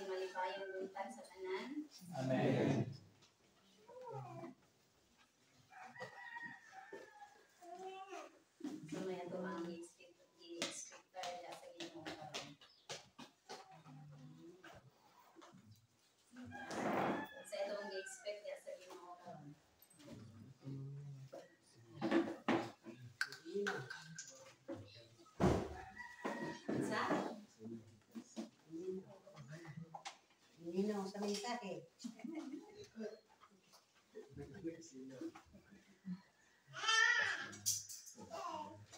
Malipayong buntag sa tanan. Amen. So may ato ang i-expectar na sa Ginoo karon. Sa ito ang i-expect na sa Ginoo karon. Sa? Nino sa mensahe.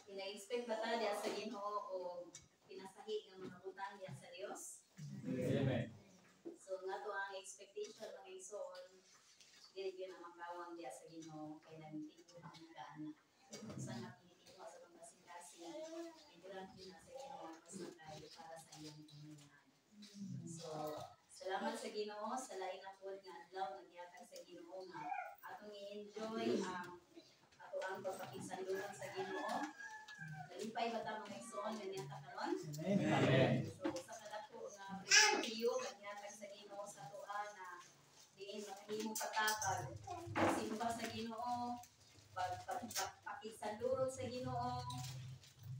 Ina-expect ba ta diya sa Ginoo o pinasahi ng mga butang diya sa Dios? Amen. So nga to ang expectation ng igsoon dili gyud na makawang diya sa Ginoo kay nagtingo ang nagaanak. Sa nga pinitingo sa mga kasing-kasing igrant din na sa Ginoo mas nakayo para sa iyang pamilya. So salamat sa Ginoo sa lain na pod nga adlaw nagyatag sa Ginoo nga atong i-enjoy ang ato ang pagpakigsandungan sa Ginoo. Nalipay ba ta mga igsoon nga karon? Amen. So sa kadako nga prinsipyo nagyatag sa Ginoo sa tuwa na diin makahimo patatag. Simba sa Ginoo, pagpakigsanduron sa Ginoo,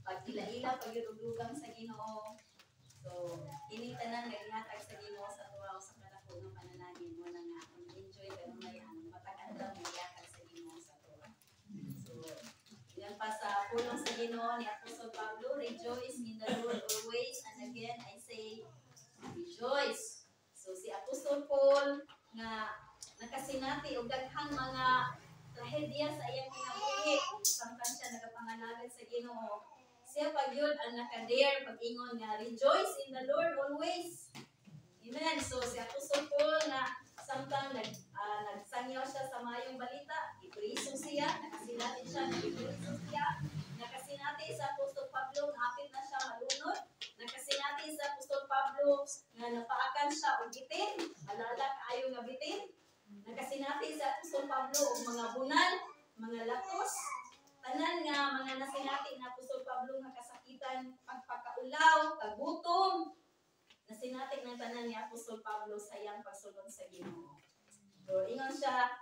pagila-ila pagyudugdugang sa Ginoo. So kini tanan nagyatag sa Ginoo sa tuwa sa kadako nga panalangin mo na nga enjoy kanunay ang matag-adlaw nagyatag sa Ginoo sa tuwa. So yan pa sa pulong sa Ginoo ni Apostol Pablo, rejoice in the Lord always, and again I say rejoice. So si Apostol Paul nga nakasinati og daghang mga trahedya sa iyang kinabuhi samtang siya nagapangalagad sa Ginoo. Siya pagyud ang nakadare pag-ingon nga rejoice in the Lord always. Amen. So si Apostol Paul nga samtang nagsangyaw siya sa mayong balita, ipriso siya, nakasinati siya, ipriso siya, nakasinati sa Apostol Pablo nga apit na siya malunod, nakasinati sa Apostol Pablo nga napaakan siya og bitin, malala kaayo nga bitin, nakasinati sa Apostol Pablo og mga bunal, mga latos, tanan nga mga nasinati na Apostol Pablo nga kasakitan, pagpakaulaw, kagutom, nasinati ng tanan ni Apostol Pablo sa iyang pagsulod sa Ginoo. So ingon siya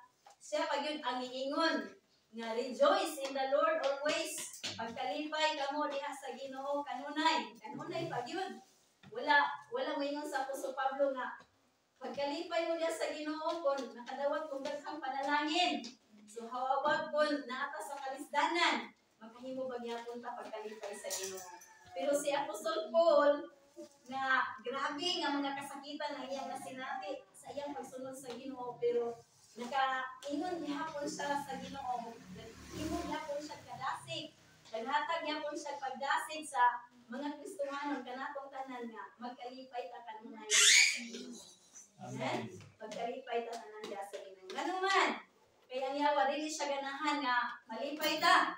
pagyud ang iingon nga rejoice in the Lord always. Pagkalipay kamo diha sa Ginoo kanunay pagyud. Wala moingon sa Apostol Pablo nga pagkalipay mo diha sa Ginoo kon nakadawat kong daghang panalangin. So how about kon naata sa kalisdanan, makahimo ba gyapon ta pagkalipay sa Ginoo. Pero si Apostol Paul nga grabe nga mga kasakitan na iyang nasinati sa iyang pagsunod sa Ginoo, pero nakaingon gihapon siya sa Ginoo, ingon gihapon siya kadasig, naghatag gihapon siya pagdasig sa mga Kristohanon kanatong tanan nga magkalipay ta kanunay sa Ginoo. Amen. Magkalipay ta tanan diha sa Ginoo. Nganuman kay ang yawa dili siya ganahan nga malipay ta.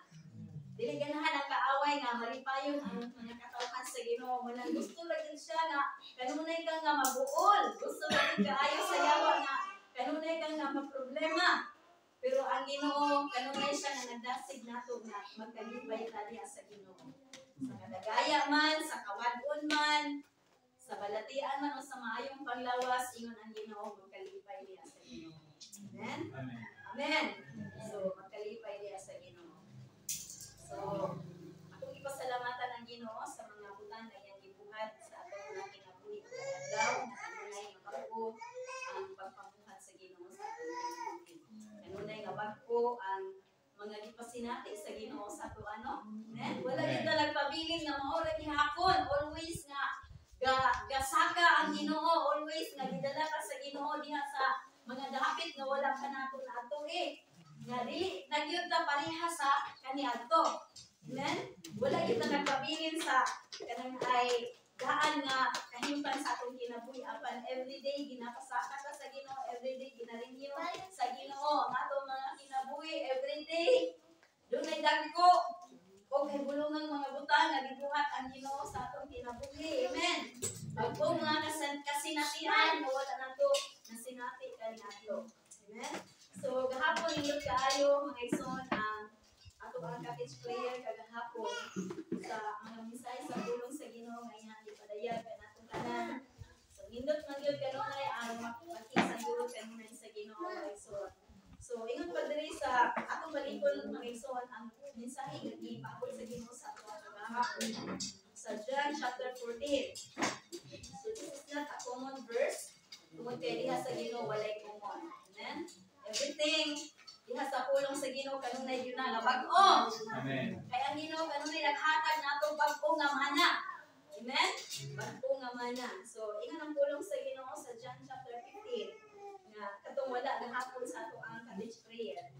Dili ganahan ang kaaway nga malipayon ang mga katawhan sa Ginoo. Manang gusto lagi siya nga kanunay ka nga mabuol. Gusto lagi kaayo sa yawa nga kanunay ka nga maproblema. Pero ang Ginoo kanunay siya nga nagdasig nato nga magkalipay ta diha sa Ginoo. Sa kadagaya man, sa kawadon man, sa balatian man o sa maayong panglawas, ingon ang Ginoo magkalipay diha sa Ginoo. Amen. Amen. So magkalipay diha sa Ginoo. So, akong ipasalamatan ang Ginoo sa mga butang na iyang gibuhat sa atong mga kinabuhi ug adlaw na kanunay nga bag-o ang pagpamuhat sa Ginoo sa atong kinabuhi. Kanunay nga bag-o ang mga gipasinati sa Ginoo sa ato ano? Amen. Wala gyud ta nagpabili nagpabilin nga mao ra gihapon, always nga gasaka ang Ginoo, always nga gidala ka sa Ginoo diha sa mga dapit nga wala ka nato na ato nga dili nagyud ta pareha sa kaniadto. Amen? Wala gyud ta nagpabilin sa kanang ay daan nga kahimtang sa atong kinabuhi apan everyday ginapasaka ta sa Ginoo, everyday ginarenew sa Ginoo ang atong mga kinabuhi everyday. Dunay dagko o kay bulungang mga butang nga gibuhat ang Ginoo sa atong kinabuhi. Amen. Pagpong mga kasinatian o wala nato nasinati kaniadto. Amen. So gahapon ingod kaayo mga igsoon ang ato ang package prayer kagahapon sa mga misay sa bulong sa Ginoo nga iyan ipadayag kanatong tanan. So nindot man gyud kanunay ang makisa guro kanunay sa Ginoo mga igsoon. So ingon pa diri sa atong balikon mga igsoon ang mensahe nga gipaabot sa Ginoo sa ato kagahapon sa John chapter 14. So this is not a common verse. Tungod kay diha sa Ginoo walay common. Amen. Everything diha sa pulong sa Ginoo kanunay gyud na nga bag-o. Amen. Kay ang Ginoo kanunay naghatag nato bag-o nga mana. Amen. Bag-o nga mana. So ingon ang pulong sa Ginoo sa John chapter 15 nga katong wala gahapon sa ato ang college prayer.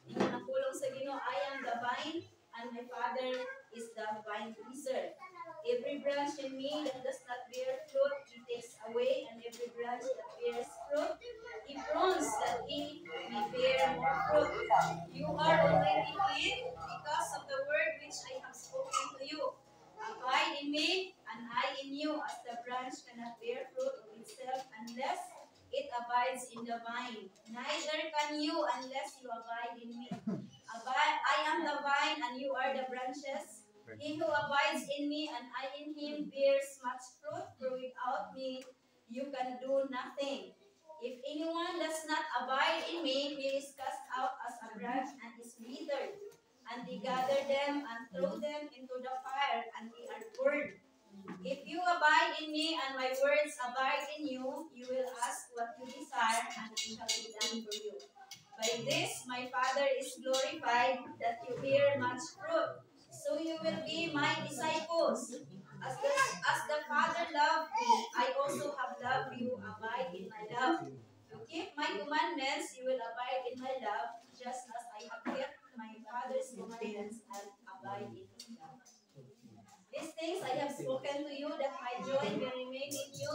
Ingon ang pulong sa Ginoo, I am the vine and my Father is the vine dresser. Every branch in me that does not bear fruit, He takes away, and every branch that bears fruit, He prunes that it may bear more fruit. You are already clean because of the word which I have spoken to you. Abide in me, and I in you, as the branch cannot bear fruit of itself unless it abides in the vine. Neither can you unless you abide in me. I am the vine, and you are the branches. He who abides in me and I in him bears much fruit, for without me you can do nothing. If anyone does not abide in me, he is cast out as a branch and is withered. And they gather them and throw them into the fire, and they are burned. If you abide in me and my words abide in you, you will ask what you desire, and it shall be done for you. By this my Father is glorified, that you bear much fruit. So you will be my disciples. As the Father loved me, I also have loved you. Abide in my love. You keep my commandments, you will abide in my love, just as I have kept my Father's commandments and abide in his love. These things I have spoken to you, that my joy may remain in you,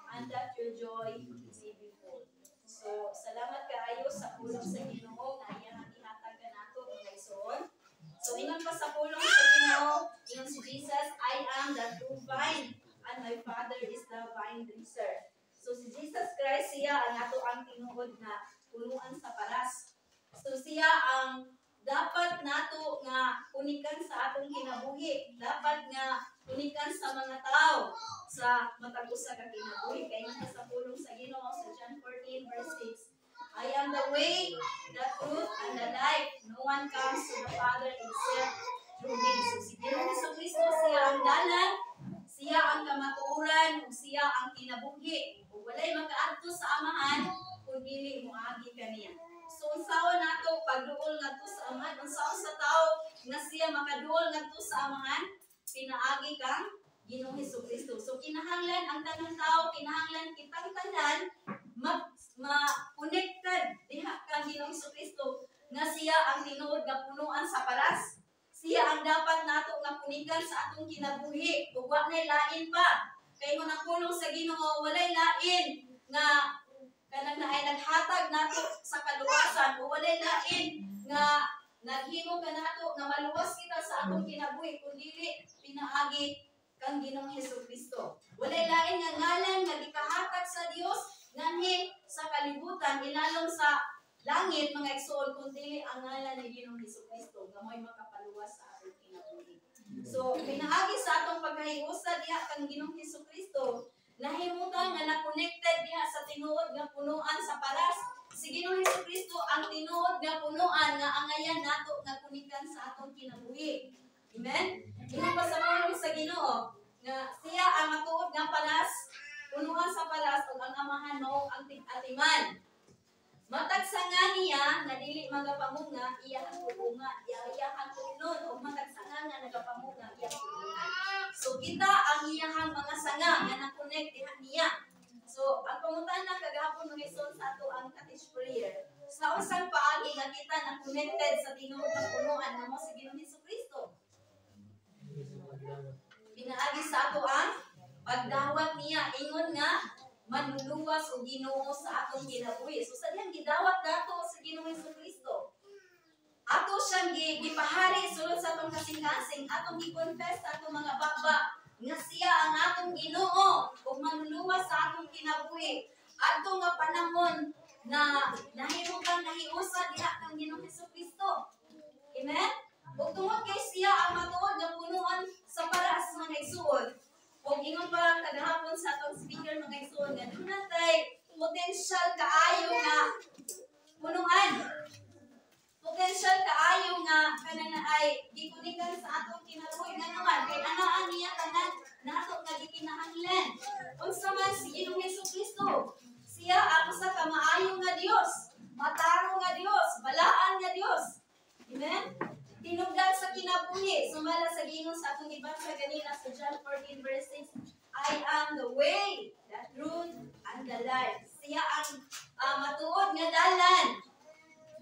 and that your joy may be full. So, salamat kaayo sa pulong sa Ginoo nga iyang ihatag kanato mga igsoon. So, ingon pa sa pulong sa Ginoo, ingon si Jesus, I am the true vine, and my Father is the vine dresser. So, si Jesus Christ, siya ang ato ang tinuod na punuan sa paras. So, siya ang dapat nato nga unikan sa atong kinabuhi. Dapat nga unikan sa mga tao sa matag usa ka kinabuhi. Kaya nga sa pulong sa Ginoo sa John 14 verse 6. I am the way, the truth, and the life. No one comes to the Father except through me. So si Jesucristo, siya ang dalan, siya ang kamatuoran, ug siya ang kinabuhi. Ug walay makaadto sa amahan kung dili moagi kaniya. So unsaon nato pagduol ngadto sa amahan? Unsaon sa tao nga siya makaduol ngadto sa amahan? Pinaagi kang Ginoong Jesucristo. So kinahanglan ang tanang tao, kinahanglan kitang tanan ma-connected diha kang Ginoong Jesucristo nga siya ang tinuod nga punuan sa paras. Siya ang dapat nato nga punigan sa atong kinabuhi. Ug wa nay lain pa. Kay kung nagpulong sa Ginoo walay lain nga kanang naay naghatag nato sa kaluwasan o walay lain nga naghimo kanato nga maluwas kita sa atong kinabuhi kundi pinaagi kang Ginoong Jesucristo. Walay lain nga ngalan nga gikahatag sa Dios nganhi sa kalibutan ilalom sa langit mga igsoon kundi ang ngalan ni Ginoong Jesucristo nga mo'y makapaluwas sa atong kinabuhi. So pinaagi sa atong pagkahiusa diha kang Ginoong Jesucristo nahimutan nga na-connected diha sa tinuod nga punuan sa paras. Si Ginoong Jesucristo ang tinuod nga punuan nga angayan nato nga kunikan sa atong kinabuhi. Amen? Ingon pa sa pulong sa Ginoo nga siya ang matuod nga paras, punuan sa paras ug ang amahan mao ang tig-atiman. Matag sa nga niya nga dili magapamunga iyang tulungan, iyang tulungan ug matag sa nga nagapamunga iyang tulungan. So kita ang iyahang mga sanga nga na-connect diha niya. So ang pangutana kagahapon mga igsoon sa ato ang cottage prayer. Sa usang paagi nga kita na connected sa tinuod nga punuan nga mo si Ginoong Hesukristo. Pinaagi sa ato ang pagdawat niya, ingon nga manluluwas o Ginoo sa atong kinabuhi. So sa diyang gidawat dato sa Ginoong Hesukristo. Ato siyang gipahari sulod sa atong kasing-kasing, atong gi-confess sa atong mga baba nga siya ang atong Ginoo ug manluluwas sa atong kinabuhi. Adto nga panahon na nahimugang nahiusa diha kang Ginoong Hesukristo. Amen? Ug tungod kay siya ang matuod nga punuan sa paras mga igsuon. Ug ingon pa kagahapon sa atong speaker mga igsuon nga dunay potential kaayo nga punuan. Potential kaayo nga kanana ay gikunikan sa atong kinabuhi nga naman kay anaan niya tanan nato nga gikinahanglan. Unsa man si Ginoong Hesukristo? Siya ang usa ka maayo nga Dios, matarong nga Dios, balaan nga Dios. Amen? Tinugdan sa kinabuhi, sumala sa Ginoo sa atong gibasa ganina sa John 14 verse 6, I am the way, the truth, and the life. Siya ang matuod nga dalan.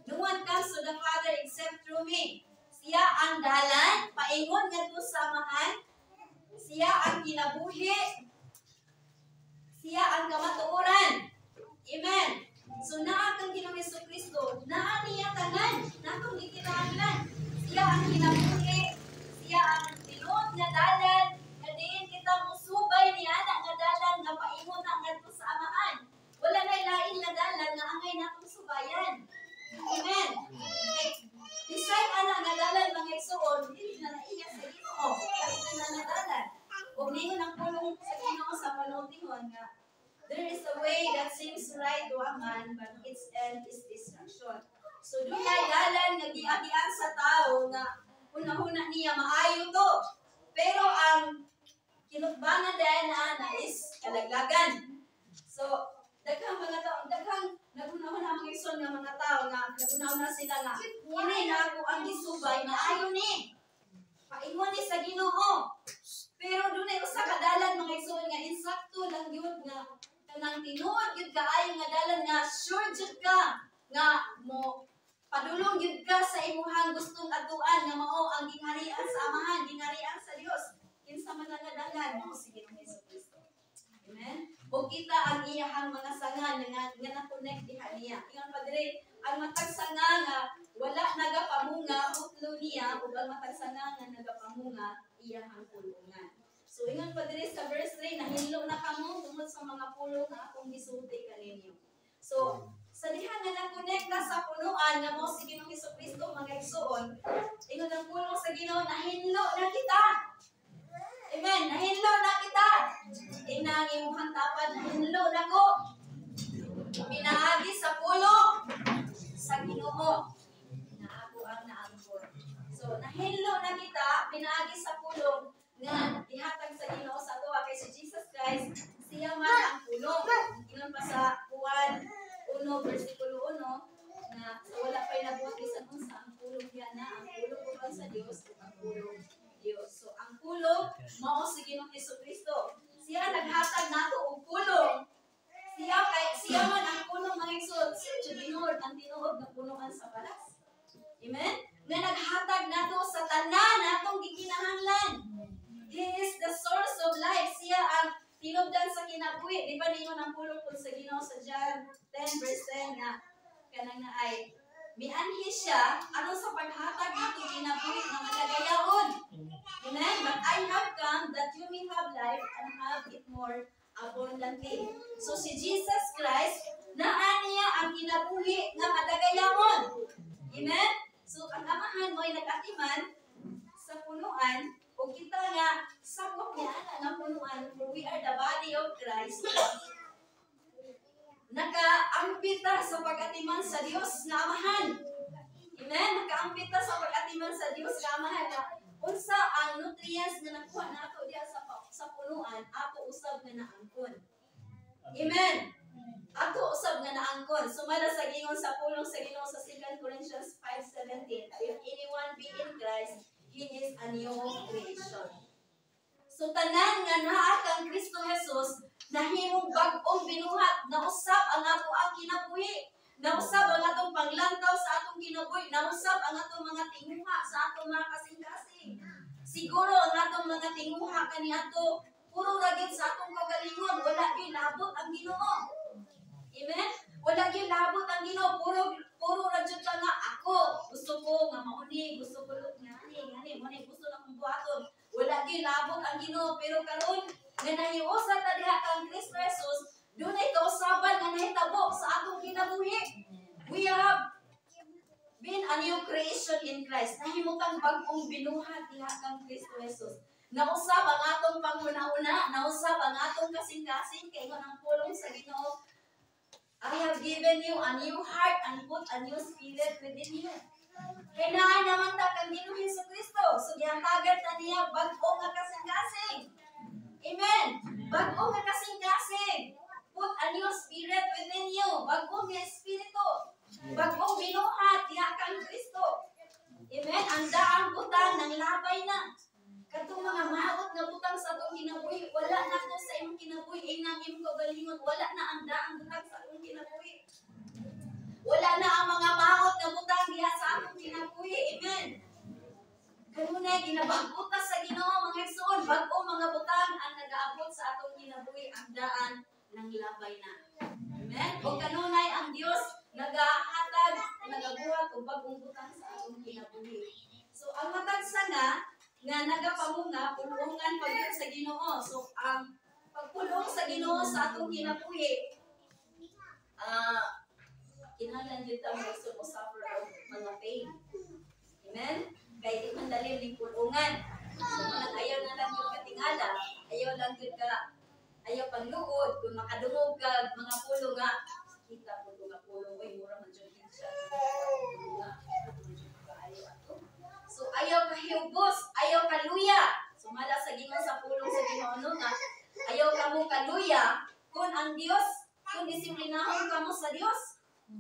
No one comes to the Father except through me. Siya ang dalan, paingon ngadto sa amahan. Siya ang kinabuhi. Siya ang kamatuoran. Amen. So naa kang Ginoong Hesukristo, naa niya tanan, natong gikinahanglan. Siya ang kinabuhi. Siya ang tinuod nga dalan, nga diin kita musubay niya nga dalan nga paingon na ngadto sa amahan. Wala na lain nga dalan nga angay natong subayan. Amen. Beside ana nga dalan mga igsoon, dili na naiya sa Ginoo. Ito na nga dalan. Ug ningon ang pulong sa Ginoo sa panultingon nga there is a way that seems right to a man, but its end is destruction. So dunay dalan nga giagian sa tao nga una-una niya maayo to. Pero ang kinutbangan dahil na ana is kalaglagan. So daghang mga tao, daghang naguna-una mga igsoon nga mga tao nga naguna-una sila nga kini na ako ang gisubay maayo ni. Paingon ni sa Ginoo. Pero dunay usa ka dalan mga igsoon nga insakto lang gyud nga kanang tinuod gyud kaayo nga dalan nga sure jud ka nga mo padulong gyud ka sa imong gustong atuan nga mao ang gingharian sa amahan, gingharian sa Dios. Kinsa man nga dalan mo si Ginoong Hesukristo. Amen. O kita ang iyahang mga sanga nga na-connect diha niya. Ingon pa diri, ang matag sanga nga wala nagapamunga utlo niya ug ang matag sanga nga nagapamunga iyahang pulungan. So ingon pa diri sa verse 3, nahinlo na kamo tungod sa mga pulo nga akong gisulti kaninyo. So sa diha nga na-connect na sa punuan nga mo si Ginoong Hesukristo mga igsoon, ingon ang pulong sa Ginoo, nahinlo na kita. Amen. Nahinlo na kita. Inang imong tapan, nahinlo na ko. Pinaagi sa pulo sa Ginoo na ako ang naangkon. So nahinlo na kita, pinaagi sa pulong nga ihatag sa Ginoo sa tuwa kay si Jesus Christ, siya man ang pulong. Ingon pa sa Juan 1 versikulo 1 na sa wala pa'y nabuhat bisan unsa ang pulong diha na ang pulong ubang sa Dios ug ang pulong Dios. So ang pulong mao si Ginoong Hesukristo. Siya naghatag nato og pulong. Siya man ang pulong mga igsoon, si Ginoo ang tinuod nga punuan sa paras. Amen. Nga naghatag nato sa tanan natong gikinahanglan. He is the source of life. Siya ang tinubdan sa kinabuhi. Di ba ninyo ang pulong po sa Ginoo sa John 10 verse 10 nga kanang na ay mianhi siya aron sa paghatag nato kinabuhi nga madagayaon. Amen. But I have come that you may have life and have it more abundantly. So si Jesus Christ naa niya ang kinabuhi nga madagayaon. Amen. So ang amahan mo ay nag-atiman sa punuan o kita nga sakop niya nga punuan, for we are the body of Christ. Nakaampita sa pag-atiman sa Dios nga amahan. Amen. Nakaampita sa pag-atiman sa Dios nga amahan na unsa ang nutrients nga nakuha nato diha sa punuan, ato usab nga naangkon. Amen. Ato usab nga naangkon. Sumala sa gingon sa pulong sa Ginoo sa 2 Corinthians 5:17. If anyone be in Christ, he is a new creation. So tanan nga naa kang Kristo Jesus nahimong bag-ong binuhat, nausab ang ato ang kinabuhi, nausab ang atong panglantaw sa atong kinabuhi, nausab ang atong mga tinguha sa atong mga kasing-kasing. Siguro ang atong mga tinguha kaniadto puro ra gyud sa atong kagalingon, wala gyud labot ang Ginoo. Amen? Wala gyud labot ang Ginoo, puro ra jud ka nga ako gusto ko nga mauni, gusto ko ngani gusto na kong buhaton. Wala gyud labot ang Ginoo, pero karon nga nahiusa ta diha kang Kristo Jesus, dunay kausaban nga nahitabo sa atong kinabuhi. We have been a new creation in Christ. Nahimutang bag-ong binuhat diha kang Kristo Jesus. Nausab ang atong panguna-una, nausab ang atong kasing-kasing kay ang pulong sa Ginoo. I have given you a new heart and put a new spirit within you. Kailangan naman ta kang Ginoo Jesucristo. So gihantagan ta niya bag-o nga kasing-kasing. Amen. Bag-o nga kasing-kasing. Put a new spirit within you. Bag-o nga espiritu. Bag-o binuhat diha kang Kristo. Amen. Ang daang butang ng labay na. Katong mga maot nga butang sa atong kinabuhi, wala na to sa imong kinabuhi, inang imong kagalingon, wala na ang daang butang sa atong kinabuhi. Wala na ang mga maot nga butang diha sa atong kinabuhi. Amen. Kanunay ginabangkutas sa Ginoo mga igsoon, bag-o mga butang ang nagaabot sa atong kinabuhi, ang daan ng labay na. Amen. O kanunay ang Dios nagahatag, nagabuhat og bag-ong butang sa atong kinabuhi. So ang matagsa nga nagapamunga, pulungan pagyon sa Ginoo. So, ang pagpulong sa Ginoo sa atong kinabuhi, kinahanglan yun tayo mo suffer of mga pain. Amen? Kaya di man dalim ng pulungan. So, ayaw na lang yung katingala, ayaw lang yun ayaw pangluod, kung makadungog ka, mga pulong nga, kita pulong, uy, mura man dyan siya. So, ayaw kahiyubos, ayaw kaluya. Sumala sa Ginoo sa pulong sa Ginoo nga, ayaw ka mo kaluya kung ang Dios, kung disiplinahon ka mo sa Dios.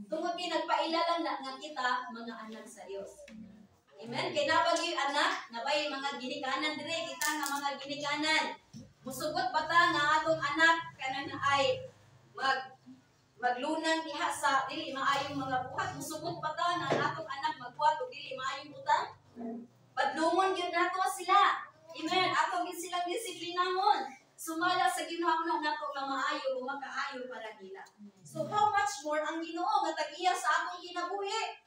Tungod nagpailalan na nga kita mga anak sa Dios. Amen. Kay napagi anak, nabay mga ginikanan dire, kita nga mga ginikanan. Musugot bata nga atong anak kanan ay maglunan diha sa dili maayong mga buhat. Musugot bata nga atong anak magbuhat og dili maayong butang. Padlungon gyud nato sila. Amen. Ato gyud silang disiplinahon. Sumala sa Ginoo nato nga maayo o makaayo para nila. So how much more ang Ginoo nga tag-iya sa atong kinabuhi?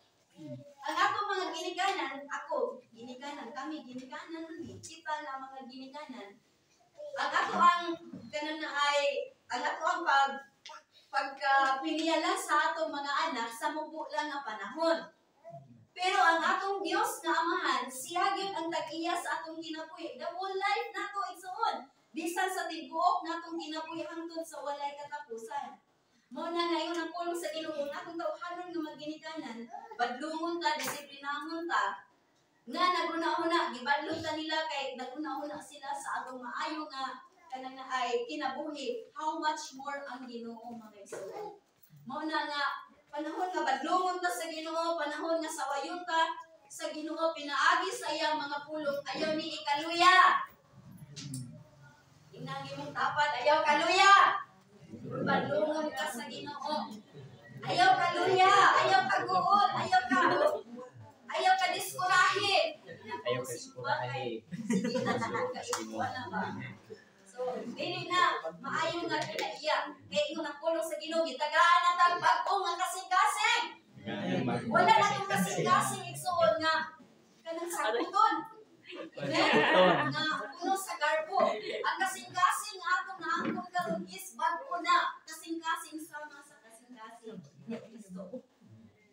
Ang atong mga ginikanan, kami ginikanan ni kita na mga ginikanan. Ang ato ang pagpiliala sa atong mga anak sa mubo lang nga panahon. Pero ang atong Dios nga Amahan, siya gyud ang tag-iya sa atong kinabuhi. The whole life nato igsoon. Bisan sa tibuok natong kinabuhi hangtod sa walay katapusan. Mao na ngayon ang pulong sa Ginoo natong tawhanon nga maginikanan, badlungon ta, disiplinahon ta. Nga naguna-una, gibadlong ta nila kay naguna-una sila sa atong maayo nga kanang ay kinabuhi. How much more ang Ginoo mga igsoon. Mao na nga panahon nga badlongon ta sa Ginoo, panahon nga sawayon ta sa Ginoo, pinaagi sa iyang mga pulong, ayaw ni ikaluya. Inang imong tapat, ayaw kaluya. Badlongon ka sa Ginoo. Ayaw kaluya, ayaw kaguol, ayaw ka diskurahin. Ayaw ka diskurahin. Sige na wala ba? So, dili na maayo nga kinaiya. Kaya ingon ang pulong sa Ginoo, gitagaan na tag bag-o nga kasing-kasing. Wala na tong kasing-kasing igsuon nga kanang saguton. Amen. Nga puno sa garbo. Ang kasing-kasing atong naangkon karon is bag-o na. Kasing-kasing sama sa kasing-kasing ni Kristo.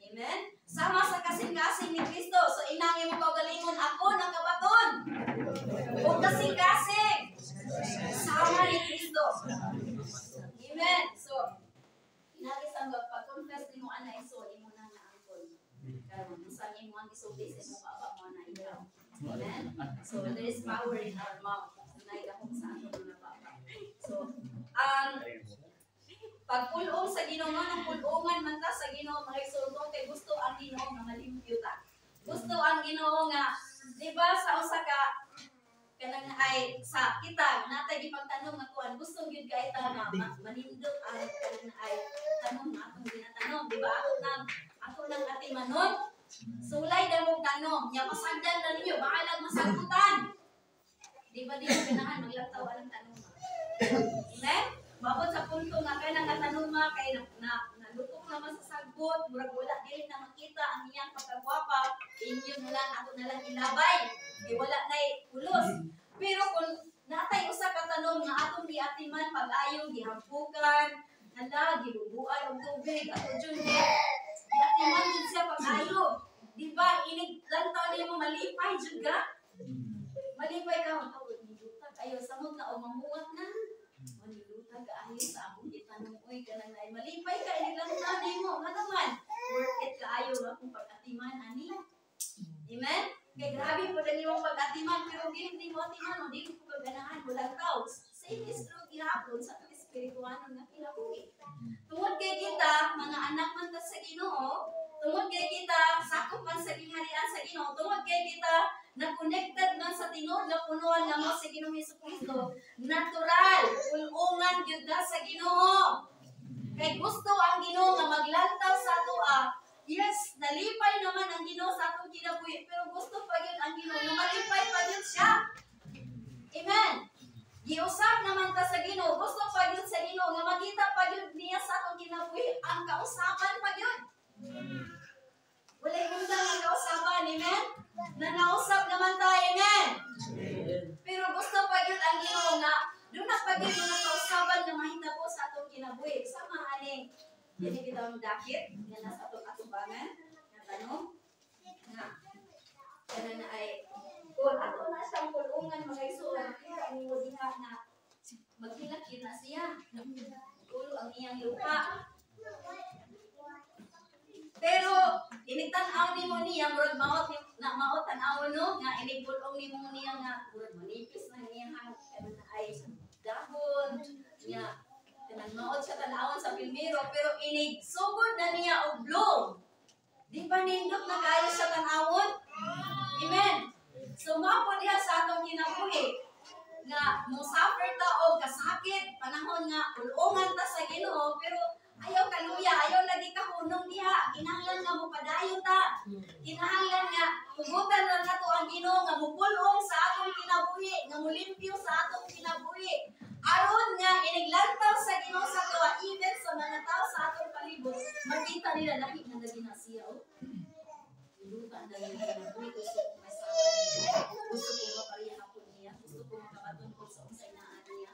Amen. Sama sa kasing-kasing ni Kristo. So inangi mo kaugalingon ako ng kabaton. O kasing-kasing sama ni Kristo. Amen. So inagis ang pag-confess ni mo ana iso imo na nga angkon. Karon sa imo ang isulti sa imo baba mo na ikaw. Amen. So there is power in our mouth. Naigahom sa ato mga baba. So pagpulong sa Ginoo ng pulongan man ta sa Ginoo mga igsoon kay gusto ang Ginoo nga malimpyo ta. Gusto ang Ginoo nga di ba sa usa ka kanang ay sa kita natay gipagtanong nga kuan gusto gyud kay ta nga manindot ang kanang ay tanong nga atong ginatanong di ba ako nang atimanon sulay damong tanong nya masagdan na ninyo baka masagutan di ba di ganahan maglataw ang tanong amen babot sa punto nga kay nagatanong kay nalutok naman sa sagot murag wala dili na makita ang iyang pagkagwapa inyo na lang ako na lang ilabay di wala nay ulos pero kung natay usa ka tanong nga atong giatiman pag-ayong gihampukan hala gibubuan og tubig ato jud giatiman jud siya pag-ayo di ba inig lantaw nimo malipay jud ka malipay ka magtawag ayo samot na o mamuwat na manilutag kaayo sa akong gitanong oy kanang nay malipay ka inig lantaw nimo nga naman worth it kaayo akong pag-atiman ani amen kay grabe po din yung pag-atiman, pero hindi mo atiman, hindi ko kaganahan, walang tao. Same is true gihapon sa itong espirituanon na kinabuhi. Tungod kay kita, mga anak man ta sa Ginoo, tungod kay kita, sakop man sa gingharian sa Ginoo, tungod kay kita, na-connected man sa tinuod na punuan na mo sa Ginoong Jesucristo, natural, ulungan yun ka sa Ginoo. Kay gusto ang Ginoo nga maglantaw sa atoa, yes, nalipay naman ang Ginoo sa atong kinabuhi, pero gusto pa yun ang Ginoo na malipay pa yun siya. Amen. Giusap naman ta sa Ginoo, gusto pa yun sa Ginoo nga makita pa yun niya sa atong kinabuhi, ang kausapan pa yun. Wala yung ang kausapan, amen? Nanausap naman tayo, amen? Pero gusto pa yun ang Ginoo nga, doon na pa yun mga kausapan na mahita po sa atong kinabuhi. Sama aning hindi kita magdakit, yan nasa atong atubangan, na tanong, nga, kana na ay, kung ato na siyang pulungan, mga isulan, kita ang iwo diha na, maghilakit na siya, ulo ang iyang lupa. Pero, initanaw ni mo niya, murag maot tanaw no, nga inipulong ni mo niya nga, murag manipis na niya, kana na ay, dahon, niya, nanood siya tanawon sa filmero pero inigsugod na niya og bloom. Di ba nindot na kayo siya tanawon? Amen. So mapo diha sa atong kinabuhi nga mo suffer ta og kasakit panahon nga ulungan ta sa Ginoo pero ayaw kaluya, ayaw lagi ka hunong diha. Kinahanglan nga mo padayon ta. Kinahanglan nga hugutan na nato ang Ginoo nga mupulong sa atong kinabuhi, nga mulimpyo sa atong kinabuhi. Aron nga iniglantaw sa Ginoo sa tuwa, even sa mga tao sa atong palibot, makita nila lahi nga naginasiya. Lupa na yung kinabuhi, gusto ko masama niya, gusto ko maparihapon niya, gusto ko makapatungkol sa unsay naan niya.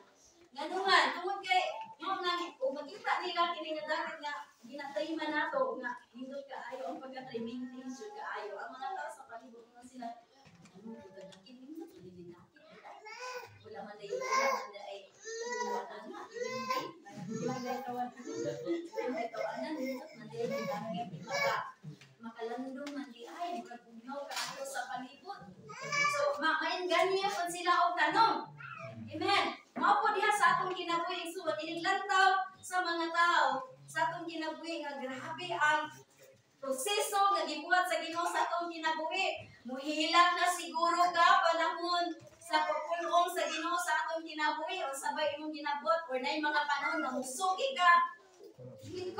Ganungan, tungod kay, kung makita nila kiningadakit nga, ginatayman nato, nga, hindot kaayo, ang pagkatay-maintain siya kaayo. Ang mga tao sa palibot nga sila, ano, pagkakit, hindot, maninindakit. Wala man na yun, wala man na ay, makalandong man di ay magugnaw ka ako sa palibot. So, mainganyo pa sila og tanong. Amen. Mao po diha sa atong kinabuhi suwat iniglantaw sa mga tao sa atong kinabuhi nga grabe ang proseso nga gibuhat sa Ginoo sa atong kinabuhi. Muhilak na siguro ka panahon sa pagpulong sa Ginoo sa atong kinabuhi o sabay imong ginabot or nay mga panahon na musugi ka. Dili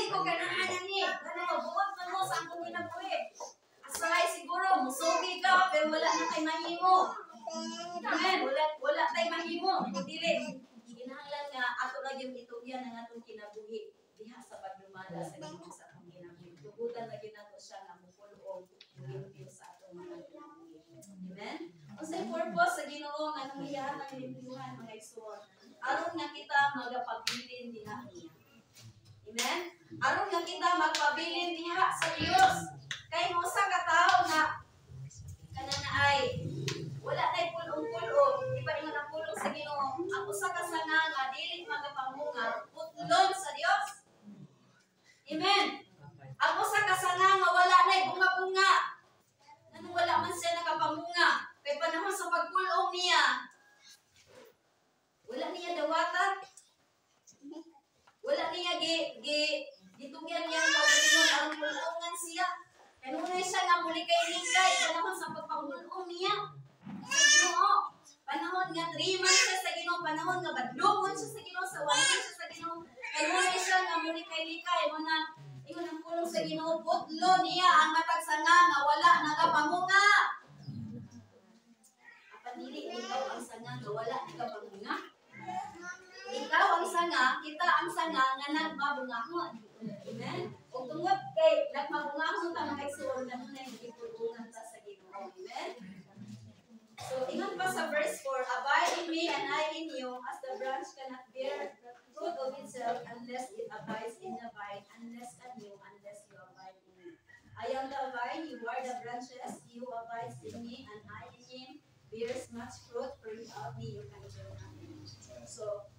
ko ganahan ni. Ano mabuhat man mo sa atong kinabuhi. Asay siguro musugi ka pero wala na kay mahimo. Amen. Wala tay mahimo. Dili. Kinahanglan nga ato ra gyud itugyan ang atong kinabuhi diha sa pagdumala sa Ginoo sa atong kinabuhi. Tugutan na gyud nato siya nga mupulong limpyo sa atong mga kinabuhi. Amen. Unsay purpose sa Ginoo nga nangyayari ang limpyuhan mga igsoon? Aron nga kita magapabilin diha niya. Amen. Aron nga kita magpabilin diha sa Dios. Kay mo sa katao nga kanana ay wala nay pulong-pulong, di ba ingon ang pulong sa Ginoo? Ang usa ka sanga dili magapamunga, putlon sa Dios. Amen. Ang usa ka sanga wala nay bunga-bunga. Nganong wala man siya nakapamunga? Kay panahon sa pagpulong niya, wala niya dawatan. Wala niya gitugyan niya ang pagpulong aron pulongan siya. Kaya nung siya nga muli kay Ningay, panahon sa pagpulong niya. Sa Ginoo. nga 3 months siya sa Ginoo, panahon nga badlongon siya sa Ginoo, sa wala siya sa Ginoo. Kanunay siya nga muli kay likay mo na ingon ang pulong sa Ginoo, putlo niya ang matag sanga nga wala nagapamunga. Apan dili ikaw ang sanga nga wala nagapamunga. Ikaw ang sanga, kita ang sanga nga nagmabungahon. Amen? Kung tungod kay nagmabungahon ta mga igsoon, kanunay gipulungan ta sa Ginoo. Amen? So, ingon pa sa verse 4, abide in me and I in you, as the branch cannot bear fruit of itself unless it abides in the vine, unless you abide in me. I am the vine, you are the branches, you abides in me, and I in him bears much fruit, for without me you can do nothing. So,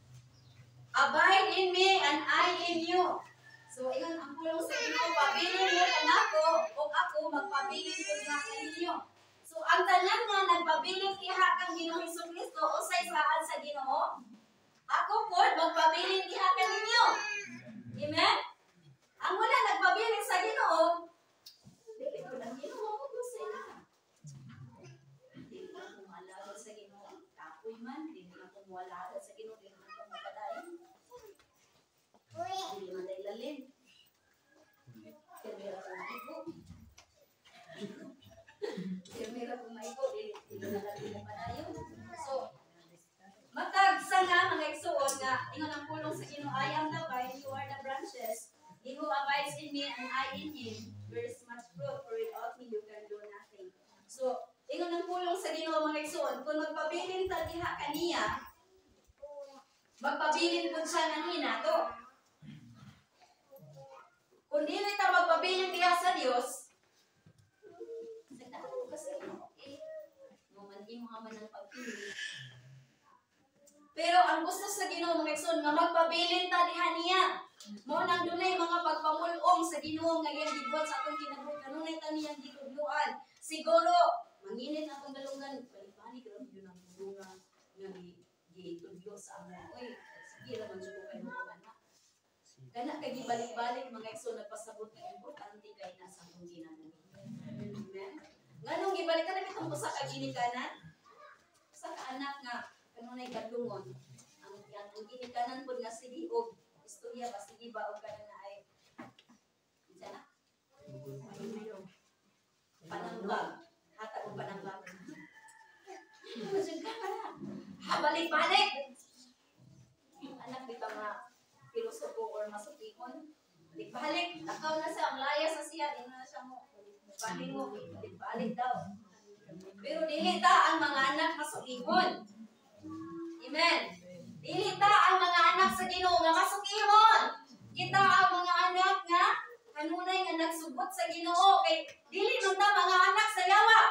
abide in me and I in you. So, ingon ang pulong sa inyo, pabilin niyo kanako, o ako magpabilin ko nga kaninyo. So, ang tanan nga nagpabilin diha kang Ginoong Hesukristo usay saan sa Ginoo. Ako po magpabilin diha kaninyo. Amen? Ang wala nagpabilin sa Ginoo, dili ko lang Ginoo mo sa ila. Dili ko malagad sa Ginoo. Tapoy man, dili ko malagad sa Ginoo, dili ko mapadayon. Dili man dahil lalim. Kaya ko maigo. Kaya ko maigo, dili na lalim mo padayon. So, matagsanga mga igsoon nga ingon ang pulong sa Ginoo, I am the vine, you are the branches. He who abides in me and I in him bears much fruit, for without me you can do nothing. So, ingon ang pulong sa Ginoo mga igsoon, kung magpabilin ta diha kaniya, magpabilin pud siya ng hinato. Kung dili ta magpabilin diha sa Dios, sagdaan kasi okay. Mumanti mo man ang pagpili. Pero ang gusto sa Ginoo mga igsoon nga magpabilin ta diha niya. Mao nang dunay mga pagpamulong sa Ginoo nga iyang gibot sa atong kinabuhi, kanunay ta niyang gitudloan. Siguro manginit atong dalungan, balik-balik ra yun ang bulungan nga gitudlo sa amon. Oy, sige ra man jud ko kay mo ana. Kana kay gibalik-balik mga igsoon nagpasabot nga importante kay nasa atong kinabuhi. Amen. Nganong gibalik ka na bitong usa ka ginikanan? Sa anak nga kanunay kadlungon. Ang ginikanan pud nga sige og istorya ba sige ba og kana na ay diyan na panambag hatag og panambag masig ka na habalik-balik anak bitaw nga pilosopo or masukihon balik takaw na siya ang laya sa siya di na siya mo balik mo balik daw pero dili ta ang mga anak masukihon. Amen. Dili ta ang mga anak sa Ginoo nga masukihon. Kita ang mga anak nga kanunay nga nagsubot sa Ginoo kay dili man ta mga anak sa yawa.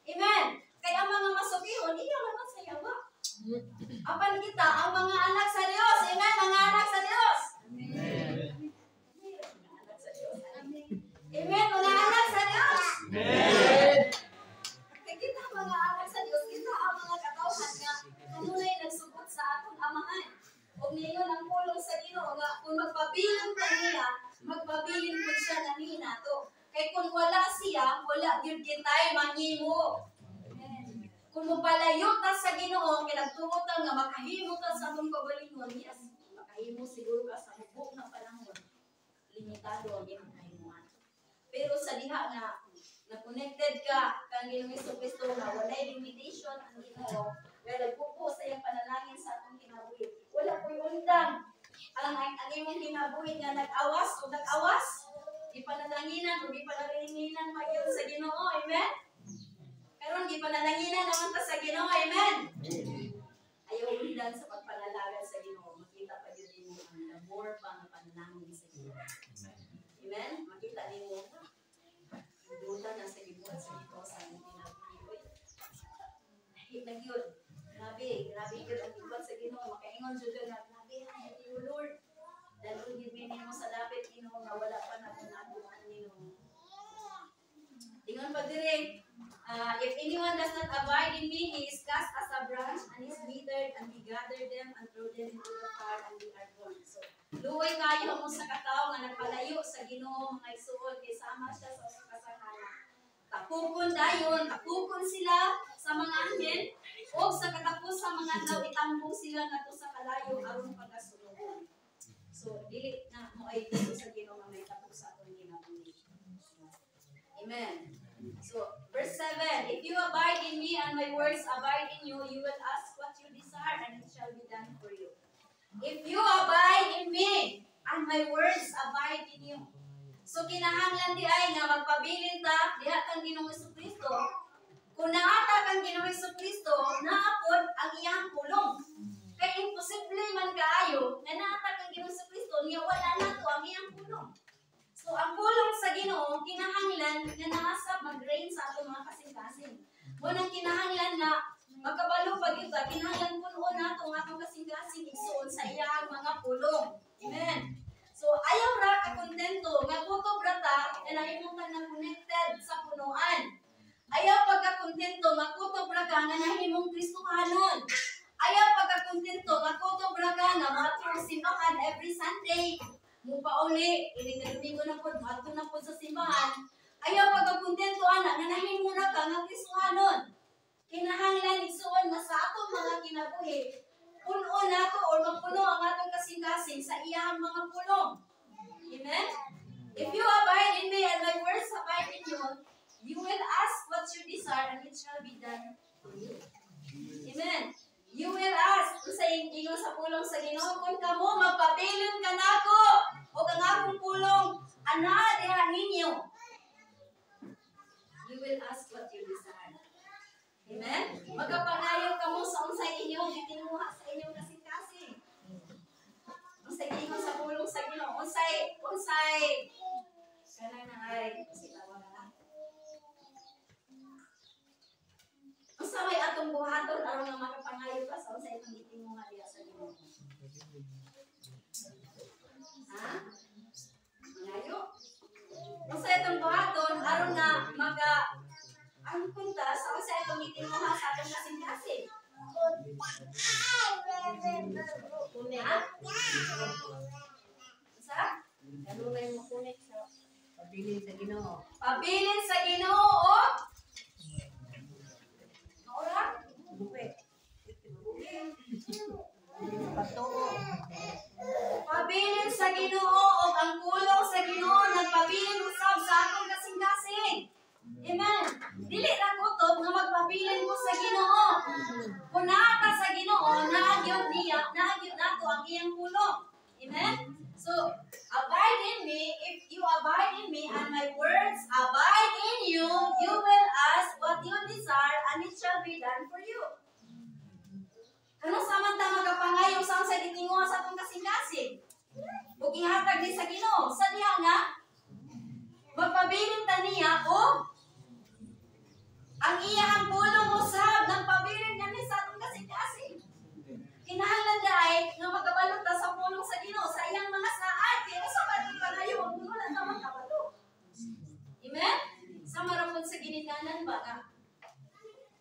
Amen. Kay ang mga masukihon iya man sa yawa. Apan kita ang mga anak sa Dios. Amen, mga anak sa Dios. Amen. Amen, mga anak sa Dios. Amen. Kay kita mga anak sa Dios, kita ang mga katawhan nga kanunay nagsubot sa atong amahan. O ngayon ang pulong sa Ginoo nga kung magpabilin ka niya, magpabilin po siya na hinato. Kay kung wala siya, wala gyud kitay manghimo. Kung mapalayo ta sa Ginoo, kinagtuo ta nga makahimo ta sa atong kaugalingon, yes, makahimo siguro ka sa hubog na panahon. Limitado ang imong kahimuan. Pero sa diha nga na-connected ka kang Ginoong Hesukristo nga walay limitation ang Ginoo. Kaya nagpupo sa iyang panalangin sa atong kinabuhi. Wala ko'y undang. Ang imong kinabuhi nga nag-awas o nag-awas. Di panalanginan o di panalanginan magyon sa Ginoo. Amen? Karon di panalanginan naman ta sa Ginoo. Amen? Ayaw undan sa pagpanalangin sa Ginoo. Makita pa yun mo ang labor pa ng panalangin sa Ginoo. Amen? Makita din mo. Buta na sa gibuhat sa Ginoo sa atong kinabuhi. Hit yun. Grabe yun ang ibat sa Ginoo. Makaingon jud ka na, grabe ang iyo Lord. Dahil gibini mo sa dapit Ginoo nga wala pa na kung natuan Ginoo. Ingon pa dire, if anyone does not abide in me, he is cast as a branch and is withered, and we gather them and throw them into the fire and they are burned. So, luoy kayo mo sa katawo nga nagpalayo sa Ginoo mga igsoon kay sama siya sa kasalanan. Tapukon dayon, tapukon sila sa mga anghel o sa katapusang mga adlaw itambong sila ngadto sa kalayo aron pagasunugon. So dili na mo ay dito sa Ginoo nga may tapos sa atong ginabuhi. Amen. So verse 7, if you abide in me and my words abide in you, you will ask what you desire and it shall be done for you. If you abide in me and my words abide in you. So kinahanglan di ay nga magpabilin ta diha kang Ginoong Jesucristo. Kung naata kang Ginoong Jesucristo, naapod ang iyang pulong. Kaya imposible man kaayo nga naata kang Ginoong Jesucristo niya wala nato ang iyang pulong. So ang pulong sa Ginoo kinahanglan nga naasab mag-reign sa ato mga kasing-kasing. Mo nang kinahanglan na magkabalo pag ito, kinahanglan puno nato ang atong kasing-kasing igsuon sa iyang mga pulong. Amen. So ayaw ra ka kontento nga kutob ra ta nga nahimutan na connected sa punuan. Ayaw pagka-kontento nga kutob ra ka nga nahimong Kristohanon. Ayaw pagka-kontento nga kutob ra ka nga matong simbahan every Sunday. Mupa uli, ining Domingo na po, mato na po sa simbahan. Ayaw pagka-kontento ana nga nahimo ra ka nga Kristohanon. Kinahanglan igsuon nga sa atong mga kinabuhi, puno nato o magpuno ang atong kasing-kasing sa iyang mga pulong. Amen? If you abide in me and my words abide in you, you will ask what you desire and it shall be done for you. Amen? You will ask sa inyo sa pulong sa Ginoo kung kamo magpabilin ka nako o kang akong pulong ana diha ninyo. You will ask what you desire. Amen? Magkapangayo kamo sa unsay inyong gitinguha sa inyong kasing-kasing. Unsay ingon sa pulong sa Ginoo, unsay kana na ay sitawa na. Unsa may atong buhaton aron nga makapangayo ka sa unsay imong gitinguha diha sa Ginoo. Ha? Mangayo? Unsay atong buhaton aron nga ang kunta sa unsay atong gitinguha sa atong kasing-kasing. Ha? Usa? Ano na yung makunik sa pabilin sa Ginoo? Pabilin sa Ginoo o maura? Buwe. Patuo. Pabilin sa Ginoo o ang pulong sa Ginoo nagpabilin usab sa atong kasing-kasing. Amen. Dili ra kutob nga magpabilin ko sa Ginoo. Kung naata sa Ginoo, naagyod nato ang iyang pulong. Amen. So, abide in me. If you abide in me and my words abide in you, you will ask what you desire and it shall be done for you. Ano samantang magapangayo sa unsay gitinguha sa atong kasing-kasing? Ug ihatag ni sa Ginoo, sa diha nga magpabilin ta niya o ang iyang pulong usab nagpabilin kani sa atong kasing-kasing. Kinahanglan daay nga magabalot ta sa pulong sa Ginoo sa iyang mga saad kay usa ba ti panayo ang puno lang ta magkabalo. Amen? Sa marapod sa ginikanan ba nga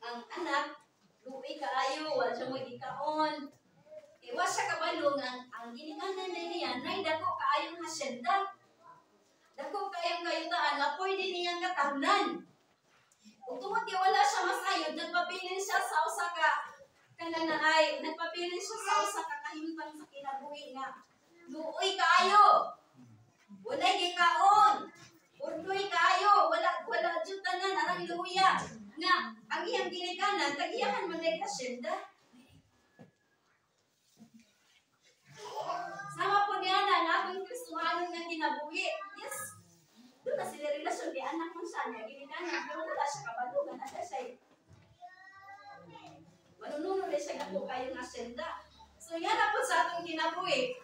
ang anak luoy kaayo wa siya mo gikaon. Wa siya kabalo nga ang ginikanan niya nay dako kaayong hasyenda. Dako kayong kayutaan nga pwede niyang katahnan. Kung tungod kay wala siya masayod, nagpabilin siya sa usa ka nagpabilin siya sa usa ka kahimtang sa kinabuhi nga luoy kaayo. Walay gikaon. Urdoy kaayo, wala jud tanan arang luya. Nga ang iyang ginikanan tagiyahan man dai kasyenda. Sama po niya na atong Kristohanon nga kinabuhi. Yes. Doon na sila relasyon kay anak mo siya niya ginikanan pero wala siya kabalugan na siya. Manununo rin siya nga po kayong asyenda. So yan na po sa atong kinabuhi.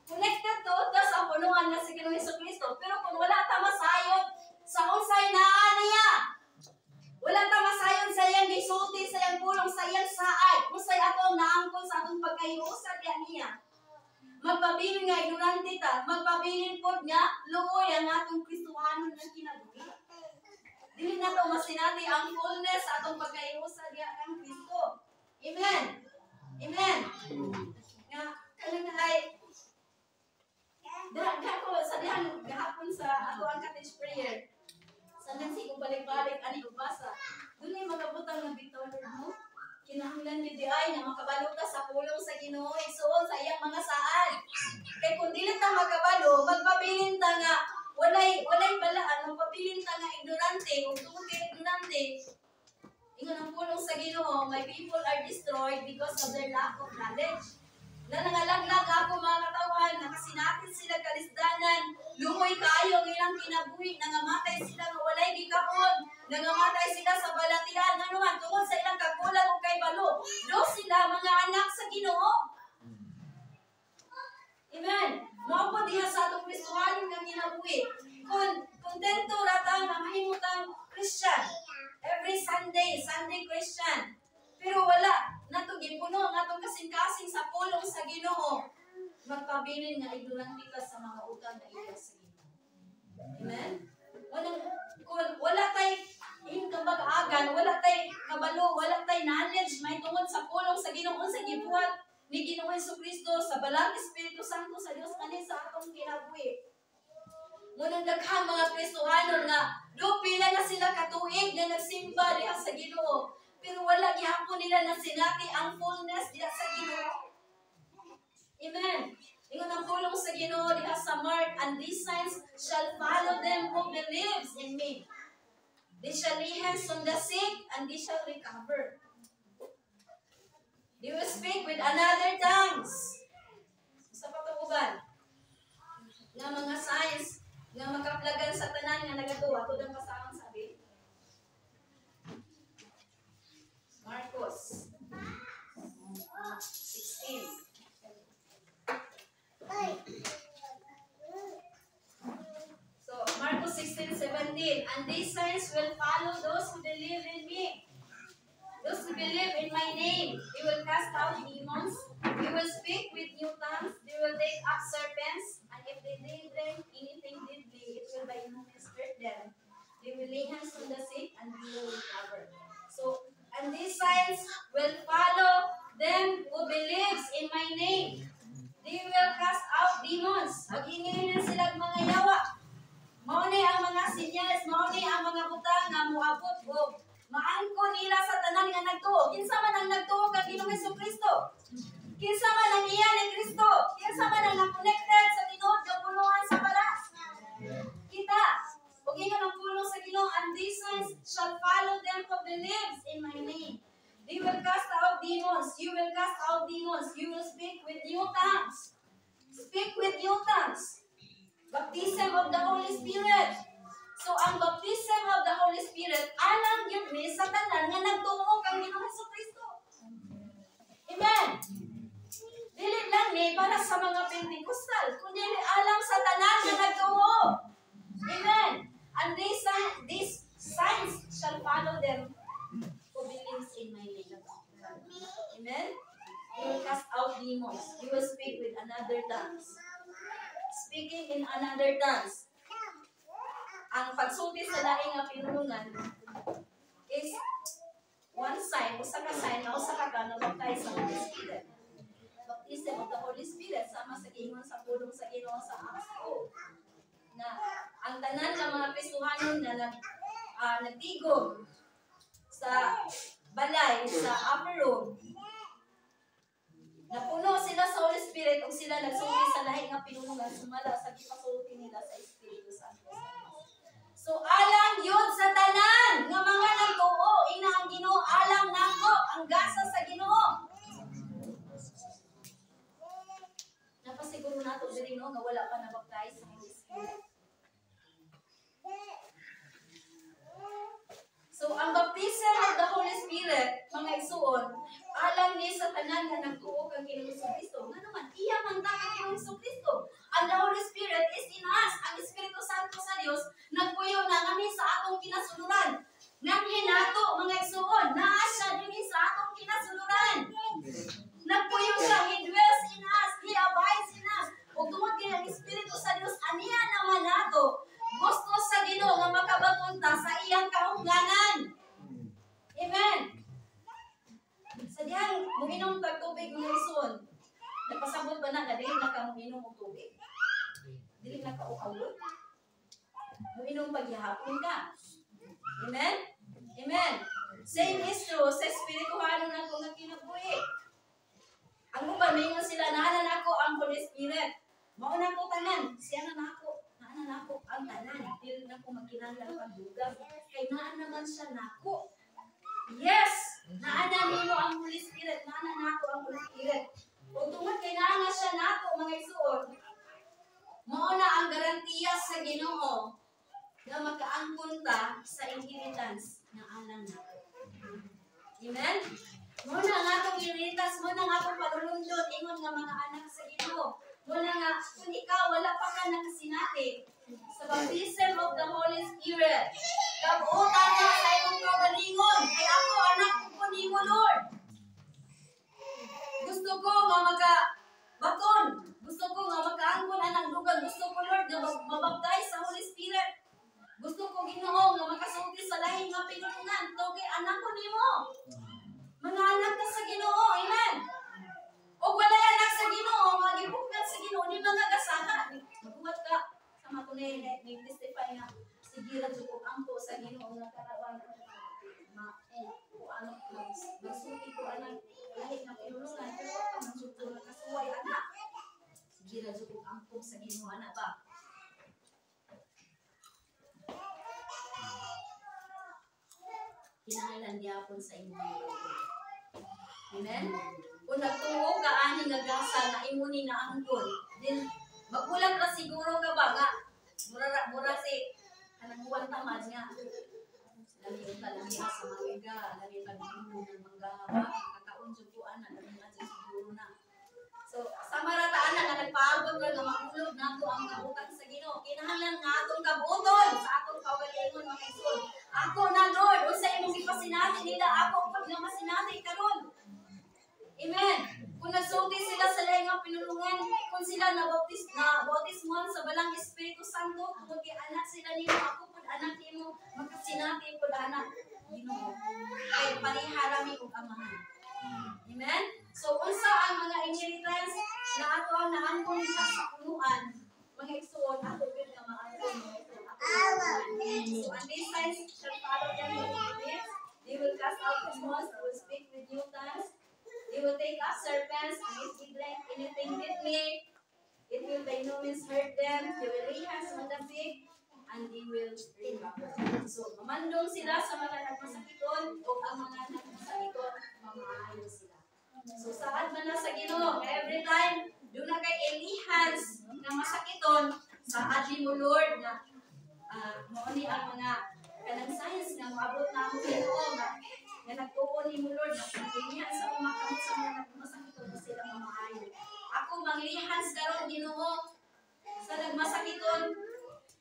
Connected to sa punuan na si Ginoong Jesucristo. Pero kung wala ta masayod sa unsay naa niya, wala ta masayod sa iyang gisulti, sa iyang pulong, sa iyang saad, unsay atong naangkon sa atong pagkahiusa niya. Magpabilin nga ignorante ta, magpabilin pod nga luoy ang atong Kristohanon nga kinabuhi. Dili na to masinati ang fullness sa atong pagkahiusa diha kang Kristo. Amen. Amen. Nga kanang ay ko sa dihan gahapon sa ato ang cottage prayer. Sa nansi ko balik-balik ani ko basa. Dunay magabutang nga Victor buhay nga makabalo ka sa pulong sa Ginoo igsuon sa iyang mga saad. Kay kung dili ta makabalo, magpabilin ta nga walay balaan, magpabilin ta nga ignorante, ug tungod kay ignorante, ingon ang pulong sa Ginoo, my people are destroyed because of their lack of knowledge. Na nangalaglag ako mga katawan, nakasinatin sila kalisdanan, lumoy kaayo ang ilang kinabuhi, nangamatay sila nga walay gikaon, nangamatay sila sa balatian, ano man, tungod sa ilang kagulang o kay balo. Do sila mga anak sa Ginoo. Amen. Mao po diha sa atong Kristohanon nga kinabuhi. Kung kontento ratang nga mahimutang Christian. Every Sunday Christian. Pero wala nato gipuno nga atong kasing-kasing sa pulong sa Ginoo. Magpabilin nga ignorante ka sa mga utang na iya sa Ginoo. Amen. Wala tay kabag-agan, wala tay kabalo, wala tay knowledge may tungod sa pulong sa Ginoo sa gibuhat ni Ginoong Jesucristo sa balang Espiritu Santo sa Dios kani sa atong kinabuhi. Ngunang daghang mga Kristohanon nga do pila na sila katuig na nagsimba diha sa Ginoo, pero wala gihapon nila nasinati ang fullness diha sa Ginoo. Amen. Ingon ang pulong sa Ginoo diha sa Mark, and these signs shall follow them who believes in me. They shall lay hands on the sick and they shall recover. They will speak with another tongues. Sa patubugan nga mga signs nga makaplagan sa tanan nga nagatuwa tud ang kasama sabi. Marcos 16. So Marcos 16:17, and these signs will follow those who believe in me. Those who believe in my name, they will cast out demons, they will speak with new tongues, they will take up serpents, and if they drink anything deadly, it will by no means hurt them. They will lay hands on the sick and they will recover. So, and these signs will follow them who believes in my name. They will cast out demons. Mag-ingin na sila mga yawa. Mauni ang mga sinyas, mauni ang mga butang nga muabot o maangko nila sa tanan nga nagtuo. Kinsa man ang nagtuo kang Ginoong Jesucristo? Kinsa man ang iya ni Kristo? Kinsa man ang na-connected sa tinuod nga pulungan sa balas? Kita. Ug ingon ang pulong sa Ginoo, and these signs shall follow them who believes in my name. They will cast out demons. You will cast out demons. You will speak with new tongues. Speak with new tongues. Baptism of the Holy Spirit. So, ang baptism of the Holy Spirit, alam yun ni sa tanan nga nagtuo kang Ginoong Jesucristo. Amen. Dili lang ni para sa mga Pentecostal, kundi alam sa tanan nga nagtuo. Amen. And these signs shall follow them who believes in my name. Amen. You will cast out demons. You will speak with another tongues. Speaking in another tongues. Ang pagsulti sa laing nga pinulungan is one sign, usa ka sign, na usa ka baptize sa Holy Spirit. Baptism of the Holy Spirit, sama sa ingon sa pulong sa Ginoo sa Acts 2. Na ang tanan ng mga Kristohanon na nagtigom sa balay, sa upper room, napuno sila sa Holy Spirit o sila nagsulti sa lahi nga pinulungan sumala sa gipasulti nila sa Espiritu Santo. So alam yun sa tanan nga mga nagtuo ina ang Ginoo, alam nako ang gasa sa Ginoo. Napasiguro nato diri no nga wala pa na-baptize sa Holy Spirit. So ang baptism of the Holy Spirit, mga igsuon, alam ni sa tanan nga nagtuo kang Ginoong Jesucristo. Nga naman, iya man ta kang Ginoong Jesucristo. And the Holy Spirit is in us. Ang Espiritu Santo sa Dios nagpuyo na kami sa atong kinasuluran. Nang hinato, mga igsuon, naa siya dinhi sa atong kinasuluran. Nagpuyo siya, He dwells in us, He abides in us. Ug tungod kay ang Espiritu sa Dios, aniya naman nato. Gusto sa Ginoo nga makabatunta sa iyang kahungganan. Amen. Sa diyang muminom tag tubig mga ison, napasabot ba na dili na ka muminom og tubig? Dili na ka ukawon? Muminom pagyahapon ka. Amen? Amen. Same is true sa espirituhanon nato nga kinabuhi. Mauna ko tanan, siya na nako, ang tanan. Dili na ko magkinahanglan pagdugab. Kay naa naman siya nako. Yes! Naana nimo ang Holy Spirit, naana nako ang Holy Spirit. Kung tungod kay naa nga siya nako mga igsoon, mao na ang garantiya sa Ginoo na makaangkon ta sa inheritance na anang nako. Amen? Mao na nga atong inheritance, mao na nga atong paglulundod ingon nga mga anak sa Ginoo. Muna nga, kung ikaw wala pa ka nakasinati sa baptism of the Holy Spirit, kabuotan na sa imong kaugalingon, kay ako anak ko nimo Lord. Gusto ko nga baton, gusto ko nga makaangkon anang dugang, gusto ko Lord nga mabaptize sa Holy Spirit. Gusto ko Ginoo nga makasulti sa lahing nga pinulungan, kay anak ko nimo. Mga anak ka sa Ginoo, amen. O wala anak sa Ginoo, magibuktan sa Ginoo ni mga kasama. Magbuhat ka sa matunay na nag-testify na sige ra jud ko ampo sa Ginoo nga karawan. Magsulti ko anak lahi na pinulungan pero pa man jud ko nakasuway anak. Sige ra jud ko ampo sa Ginoo anak ba. Kinahanglan gyapon sa imong amen. Kung nagtuo ka ani nga gasa na imuni na angkon, then magulang ka siguro ka ba nga mura si kanang buwan tamad nga. Lami yung kalamiha sa mangga, lami pag-inom ng mangga ba, kakaunjog ko ana, lami nga siguro na. So, sa marataan na nga nagpaabot ka nga makulog nato ang kabutan sa Ginoo. Kinahanglan nga atong kabuton sa atong kaugalingon mga igsoon. Ako na Lord, unsa imong gipasinati nila, ako pag nga masinati karon. Amen. Kung nagsulti sila sa lahi nga pinulungan, kung sila bautismuhan sa balang Espiritu Santo, kung anak sila nimo, ako pud anak nimo, magkasinati pud anak Ginoo. Kay pariharami ug amahan. Amen. So unsa ang mga inheritance na ato ang naangkon sa punuan, mga igsoon, ato gyud nga maangkon mga igsoon. So and these signs shall follow them that believe. They will cast out demons, they will speak with new tongues. They will take up serpents, and if they drink anything deadly, it will by no means hurt them. They will lay hands on the sick, and they will recover. So, mamandong sila sa mga nagmasakiton, o ang mga nagmasakiton, mamaayo sila. So, saan man na sa Ginoo, every time, doon na kay elihans na masakiton, sa atin mo Lord, na mauni ang mga kanang science nga maabot na ang Ginoo, nga nagtuon ni mo Lord, na pagkilihan sa umakamot sa mga nagmasakiton, sila mamaayo. Ako manglihans karon Ginoo, sa nagmasakiton,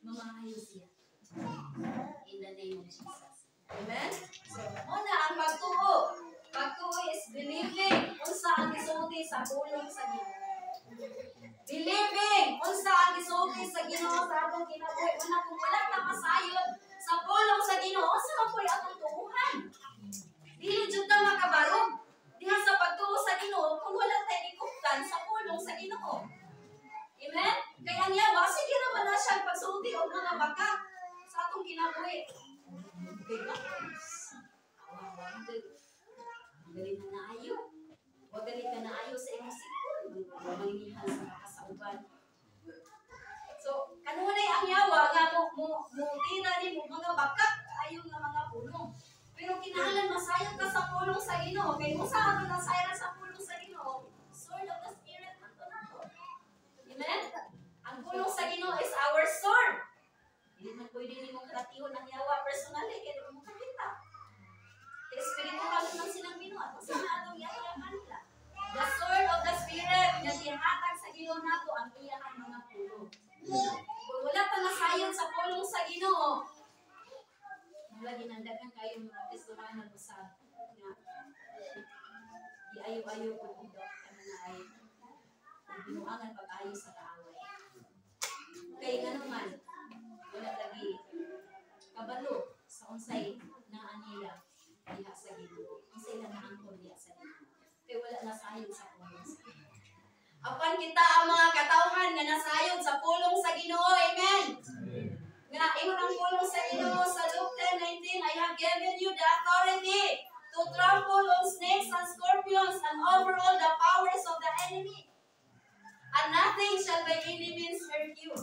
mamaayo siya. In the name of Jesus. Amen? So, muna ang pagtuo. Pagtuo is believing unsa ang gisulti sa pulong sa Ginoo. Believing unsa ang gisulti sa Ginoo sa atong kinabuhi. Una kung wala ta masayod sa pulong sa Ginoo, unsa man po'y atong tuuhan? Dili jud ta makabarog. Diha sa pagtuo sa Ginoo kung wala tay gikuptan sa pulong sa Ginoo. Amen? Kaya ang yawa, sige naman na siya pagsulti o mga baka sa atong kinabuhi. Okay ba? Magaling na naayo. Magaling ka naayo sa imong sipon. Manglihan sa kasauban. So, kanunay ang yawa nga mo tira ni mo mga baka ayo nga mga puno. Pero kinahanglan masayod ka sa pulong sa Ginoo. Kay usa ka nasayran sa pulong sa Ginoo, sword of the Spirit ato nato. Amen? Ang pulong sa Ginoo is our sword. Hindi man pwede ni mo karatihon ang yawa personally kaya mo makakita. Kaya spiritual lang silang binuhat. Kasi na atong yawa kanila. The sword of the Spirit nga gihatag sa Ginoo nato ang iyang mga pulong. Kung wala pa nasayod sa pulong sa Ginoo, wala ginandagan kayo mga testimony sa nga iayo-ayo po ito kana na ay binuangan pag-ayo sa kaaway. Kay nga naman wala lagi kabalo sa unsay naa nila diha sa Ginoo. Unsay lang naangkon diha sa Ginoo. Kay wala nasayod sa pulong sa Ginoo. Apan kita ang mga katawhan nga nasayod sa pulong sa Ginoo. Amen. Nga ingon ang pulong sa Ginoo sa Luke 10:19, I have given you the authority to trample on snakes and scorpions and over all the powers of the enemy. and nothing shall by any means hurt you.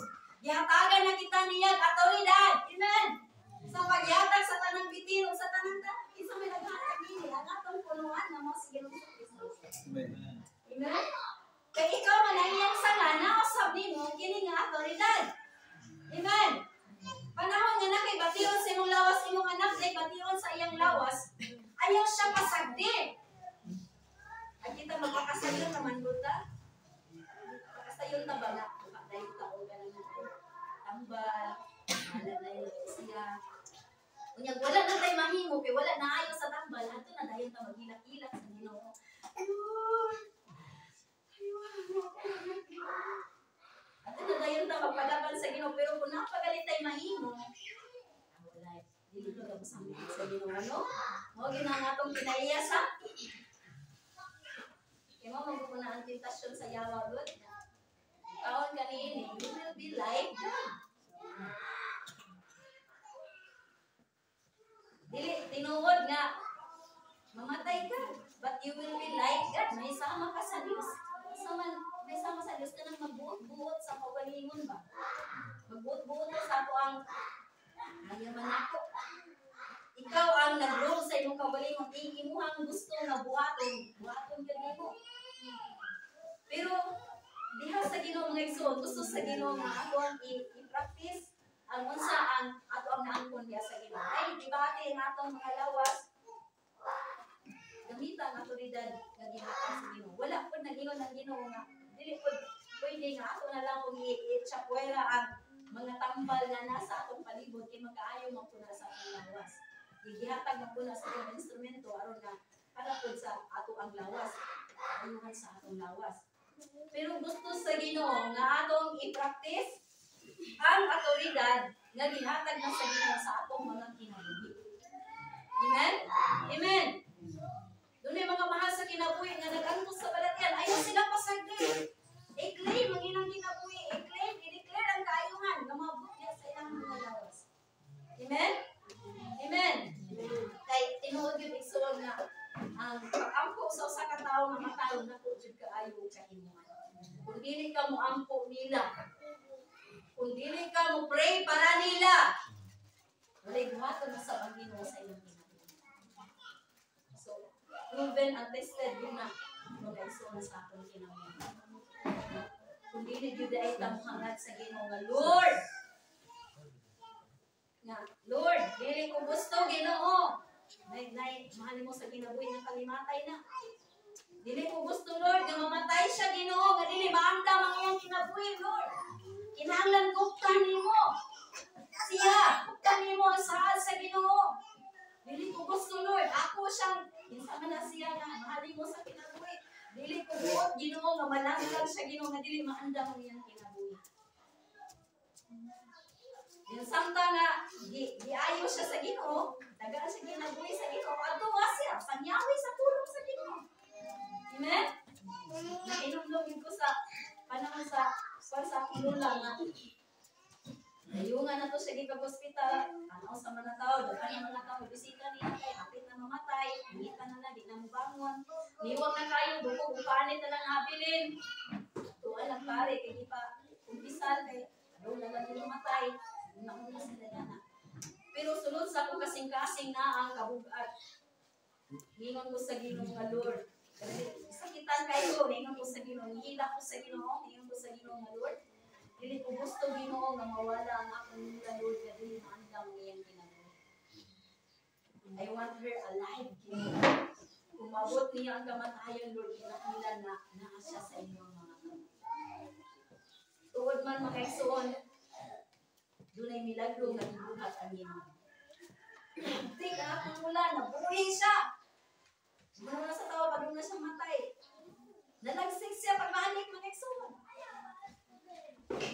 Gihatagan na kita niya autoridad. Amen. Sa paghatag sa tanang bitin o sa tanang isa may naghatag ini ang atong punuan na mga sige ng Kristo. Amen. Kaya ikaw man ang iyang sanga na usab nimo kini nga autoridad. Amen. Panahon nga na kay bation sa imong lawas imong anak kay bation sa iyang lawas, ayaw siya pasagdi. Ay kita magpakasayon naman buta. Pakasayon ta ba na? Dayon ta o ganang tambal, wala na yung siya. Unya wala na tay mahimo kay wala na ayo sa tambal, ato na dayon ta maghilak-hilak sa Ginoo. Ato na dayon ta magpalaban sa Ginoo pero kung napagalit tay mahimo, wala dili ka masamit sa Ginoo ano? Mo ginang atong kinaiya sa kaya mo magpupunan ang tentasyon sa yawa doon. Kaon ka niini, you will be like God. Dili, tinuod nga, mamatay ka, but you will be like God. May sama ka sa Diyos. May sama sa Diyos ka nang magbuot-buot sa kawalingon ba? Magbuot-buot sa ako ang mayaman ako. Ikaw ang nag-roll sa imong kawalingon. Imuhang gusto na buhaton gani mo. Pero diha sa Ginoo mga igsoon, gusto sa Ginoo nga ato ang i-practice ang unsa ang ato ang naangkon diha sa Ginoo. Ay gibati ang atong mga lawas. Gamitan ang autoridad nga gihatag sa Ginoo. Wala pud nagingon ang Ginoo nga dili pud pwede nga ato na lang kung i-chapwera ang mga tambal nga nasa atong palibot kay magkaayo man pud sa atong lawas. Gihatag man pud sa atong instrumento aron nga para pud sa ato ang lawas. Ayuhan sa atong lawas. Pero gusto sa Ginoo nga atong i-practice ang autoridad nga gihatag na sa Ginoo sa atong mga kinabuhi. Amen? Amen. Doon ay mga mahal sa kinabuhi nga nag-antos sa balatian, ayaw sila pasagdi. I-claim ang inang kinabuhi, i-claim, i-declare ang kaayuhan nga maabot niya sa ilang mga lawas. Amen? Amen. Kay tinuod yung igsoon nga ang pag-ampo sa usa ka tawo nga mataw na po jud kaayo kahimuan. Kung dili ka mo ampo nila, kung dili ka mo pray para nila, walay buhaton na sa Ginoo sa ilang kinabuhi. So, proven and tested yun na mag-igsoon sa atong kinabuhi. Kung dili jud ay tamuhangad sa Ginoo nga Lord, nga Lord, dili ko gusto Ginoo. Mahal mo sa kinabuhi ng kalimatay na. Dili ko gusto, Lord, nga mamatay siya, Ginoo, nga dili maamdam ang iyang kinabuhi, Lord. Kinahanglan kuptan nimo siya, kuptan nimo ang sahal sa Ginoo. Dili ko gusto, Lord, ako siyang kinsa man na siya nga mahal mo sa kinabuhi. Dili ko buot, Ginoo, nga malanglag siya, Ginoo, nga dili maamdam ang iyang kinabuhi. Yung samta nga giayo siya sa Ginoo, dagaan siya kinabuhi sa Ginoo, adto nga siya sanyawi sa tulong sa Ginoo. Amen? Nainumdum ko sa panahon sa lula nga. Nayungan na to siya gipag-hospital. Ano sa mga tao, dagan ang mga tao bisita niya kay hapit na mamatay, ngita na di na mubangon. Niwag na kayo dukog upanit na lang habilin. Tuwa lang pare kay di pa umpisal kay daw na lang mamatay. Nauna sila na. Pero sulod sa akong kasing-kasing na ang kabugat. Ningon ko sa Ginoo nga Lord. Sakitan kayo, ningon ko sa Ginoo, hila ko sa Ginoo, ningon ko sa Ginoo nga Lord. Dili ko gusto Ginoo nga mawala ang akong nila Lord, nga dili maandam niyang kinabuhi. I want her alive, Ginoo. Kung mabot niya ang kamatayon, Lord, kinakilan na naa siya sa inyong mga kamay. Tuod man makaigsoon, doon ay milagro nga gibuhat ang Ginoo. Tig ang akong mula, nabuhi siya. Muna na sa tawa, pag na siyang matay. Nalagsik siya pag maanik mga igsoon.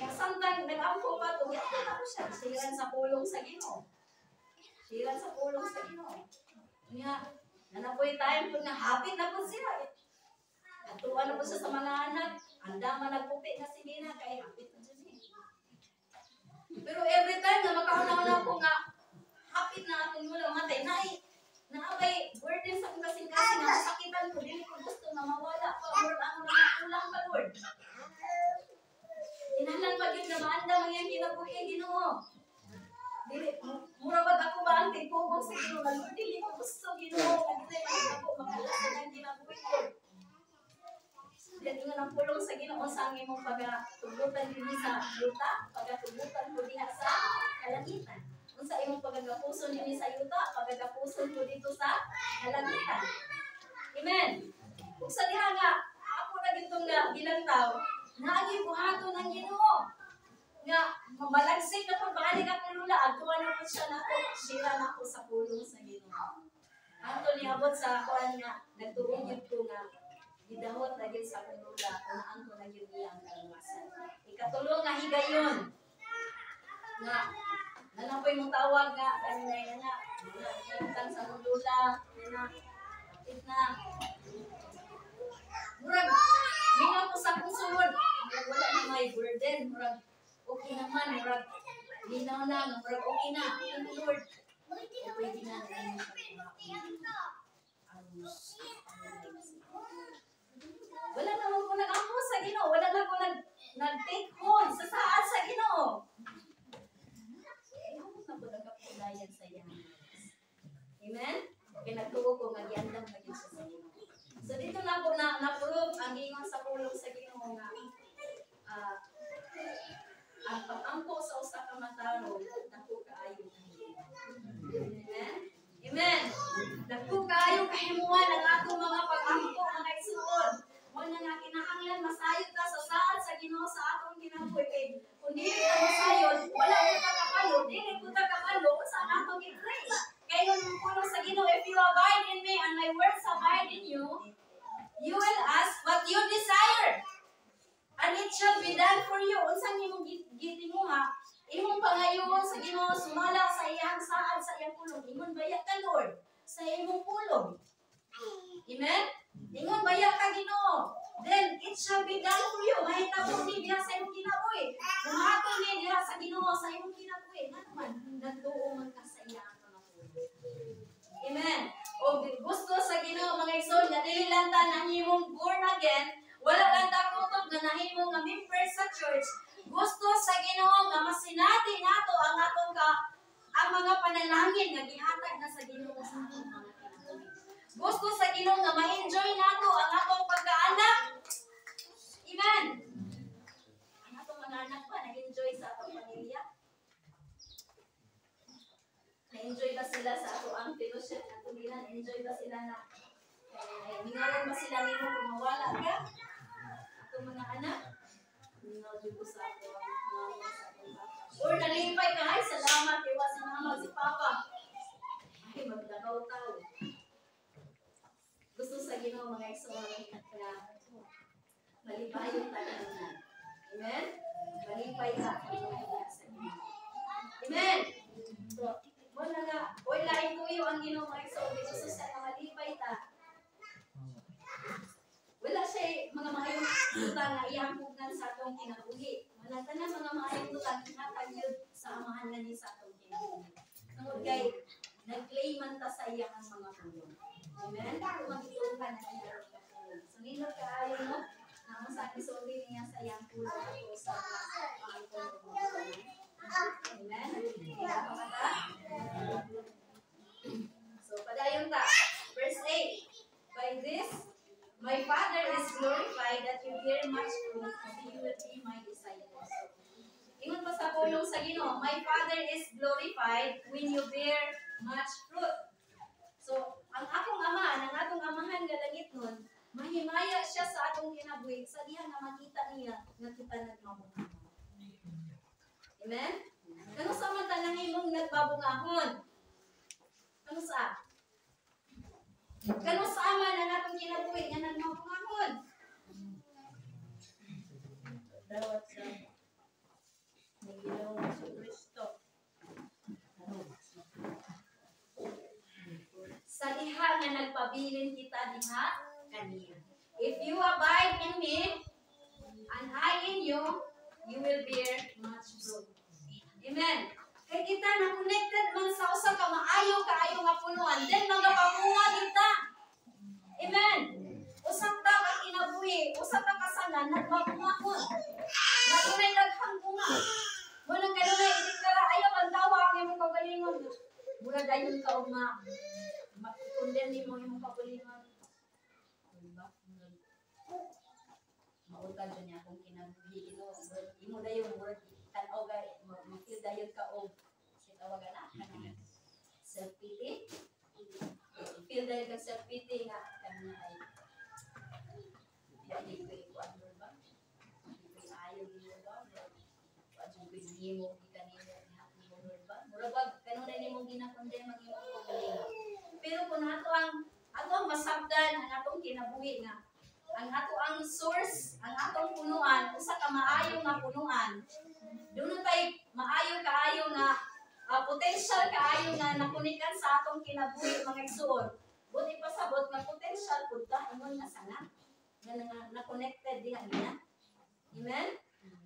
Nasandang nag-ampo pa ito, yato na ko siya. Siran sa pulong sa Ginoo. Siran sa pulong sa Ginoo. Nga, nanapoy tayo po na hapit na po siya. Atuan na po siya sa mga anak. Andaman nagputi na si Nina, kaya hapit na siya. Pero every time na makauna-una po nga, hapit na akong mula matay, naabay burden sa akong kasing-kasing, nasakitan ko, dili ko gusto na mawala pa, Lord, ano na kulang pa, Lord. nga maandam ang iyang kinabuhi, Ginoo. Dili, mura ba ako ba ang tigpugong sa Ginoo? Lord, dili ko gusto, Ginoo. Dili man ako makalasan ang kinabuhi ko. Dili nga ng pulong sa Ginoo sa imong pagatugutan din sa yuta, pagatugutan ko diha sa kalangitan. Unsa imong pagagapuson din sa yuta, pagagapuson ko dito sa kalangitan. Amen. Ug sa diha nga ako na gitong nga gilantaw, naagi buhaton ng Ginoo. Nga mabalagsik na po balik ako lula, agtuan na po siya nako, sira na ako sa pulong sa Ginoo. Ato niabot sa kuan nga nagtuong gyud ko nga gidahot na gyud sa akong lula kung ang ko na gyud iyang kalmasan. Ikatulo nga higayon. Nga nanapoy mong tawag nga kanina nga kantang sa akong lula na na murag mingaw ko sa akong sulod. Wala na may burden, murag okay naman, murag linaw na, murag okay na, ang Lord. Pwede na rin wala naman ko nag-ampo sa Ginoo, wala na ko nag-take home sa saat sa Ginoo. Ayun na po nagkapulayan sa iyan. Amen? Pinagtuo ko nga giandam na gyud sa Ginoo. So dito na po na-prove ang ingon sa pulong sa Ginoo nga ang pag-ampo sa usa ka mataro dako kaayo. Amen. Amen. Dako kaayo kahimuan ang atong mga pag-ampo mga igsuon. Mo na nga kinahanglan masayod ka sa saad sa Ginoo sa atong kinabuhi kay kun dili ka masayod wala mo ka kapalo, dili ko ta kapalo sa atong i-pray. Kay kun puno sa Ginoo, if you abide in me and my words abide in you, you will ask what you desire. And it shall be done for you. Unsang imong gitinguha, imong pangayoon sa Ginoo sumala sa iyang saad sa iyang pulong. Ingon baya ka Lord sa imong pulong. Amen. Ingon baya ka Ginoo. Then it shall be done for you. Mahitabo ni diha sa imong kinabuhi. Kumahaton ni diha sa Ginoo sa imong kinabuhi. Nga naman nagtuo man ka sa iyang mga pulong. Amen. O gusto sa Ginoo mga igsoon nga dili lang ta nang imong born again. Wala lang ta kutob na nahimo nga member sa church. Gusto sa Ginoo nga masinati nato ang atong ang mga panalangin nga gihatag na sa Ginoo sa atong mga kinabuhi. Gusto sa Ginoo nga ma-enjoy nato ang atong pagkaanak. Amen. Ang atong mga anak ba nag-enjoy sa atong pamilya? Na-enjoy ba sila sa ato ang fellowship na tulinan? Enjoy ba sila na mingawan ba sila nimo kung mawala ka? Atong mga anak? Mingaw dito sa ato ang mama sa atong papa. Or nalipay ka, ay salamat, iwa si mama, si papa. Ay, magdakaw-taw. Gusto sa Ginoo mga igsoon na malipayon tayo na. Amen? Malipay ka. Amen? So, wala nga, lain ko iyo ang Ginoo mga igsoon. Gusto siya na malipay ta. Wala siya mga maayong utang na iyang pugnan sa atong kinabuhi. Wala ka na mga maayong utang kinatagyod sa amahan na ni sa atong kinabuhi. Tungod kay, nag-claiman ta sa iyang mga pulong. Amen? Kung mag-iuhan na iyang pulong. So, nindot ka ayon mo, na masaki sulit niya sa iyang pulong ako sa mga pulong. Amen? Kaya ka mata? So, padayon ta. Verse 8. By this, my Father is glorified that you bear much fruit and you will be my disciples. Ingon pa sa pulong sa Ginoo, my Father is glorified when you bear much fruit. So, ang akong ama, ang atong amahan nga langit nun, mahimaya siya sa atong kinabuhi sa diha nga makita niya nga kita nagmamungahon. Amen? Kano sa man tanang imong nagbabungahon? Kano sa? Kano sa man ang atong kinabuhi nga nagmamungahon? Dawat sa Ginoo sa Kristo. Sa diha nga nagpabilin kita diha kaniya. If you abide in me and I in you, you will bear much fruit. Amen. Kay kita na connected man sa usa ka maayo kaayo nga punuan, then magapamunga kita. Amen. Usa ta ka kinabuhi, usa ta kasanan nagmamungahon. Nga tunay daghang bunga. Munang kanunay ideklara ayaw ang tawa ang imong kagalingon. Mura dayon ka og ma-condemn nimo ang imong kagalingon. Diba? Mautag niya akong kinabuhi ino. Imo dayon mura tan-aw gay ma-feel dayon ka og sitawagan na kanang self-pity. Feel dayon ka self-pity nga kanang ay hindi ko ikuan ba? Hindi ko ayaw nimo ba? Pwede ko nimo kita nimo happy mo ba? Mura ba kanunay nimo ginakondem ang imong kagalingon. Pero kung ato ang masabdan ang atong kinabuhi nga ang ato ang source, ang atong punuan, usa ka maayo nga punuan. Doon tay maayo kaayo nga potential kaayo nga nakunikan sa atong kinabuhi mga igsoon. Buti pasabot nga potential pud ta ingon nga sana nga na-connected diha niya. Amen?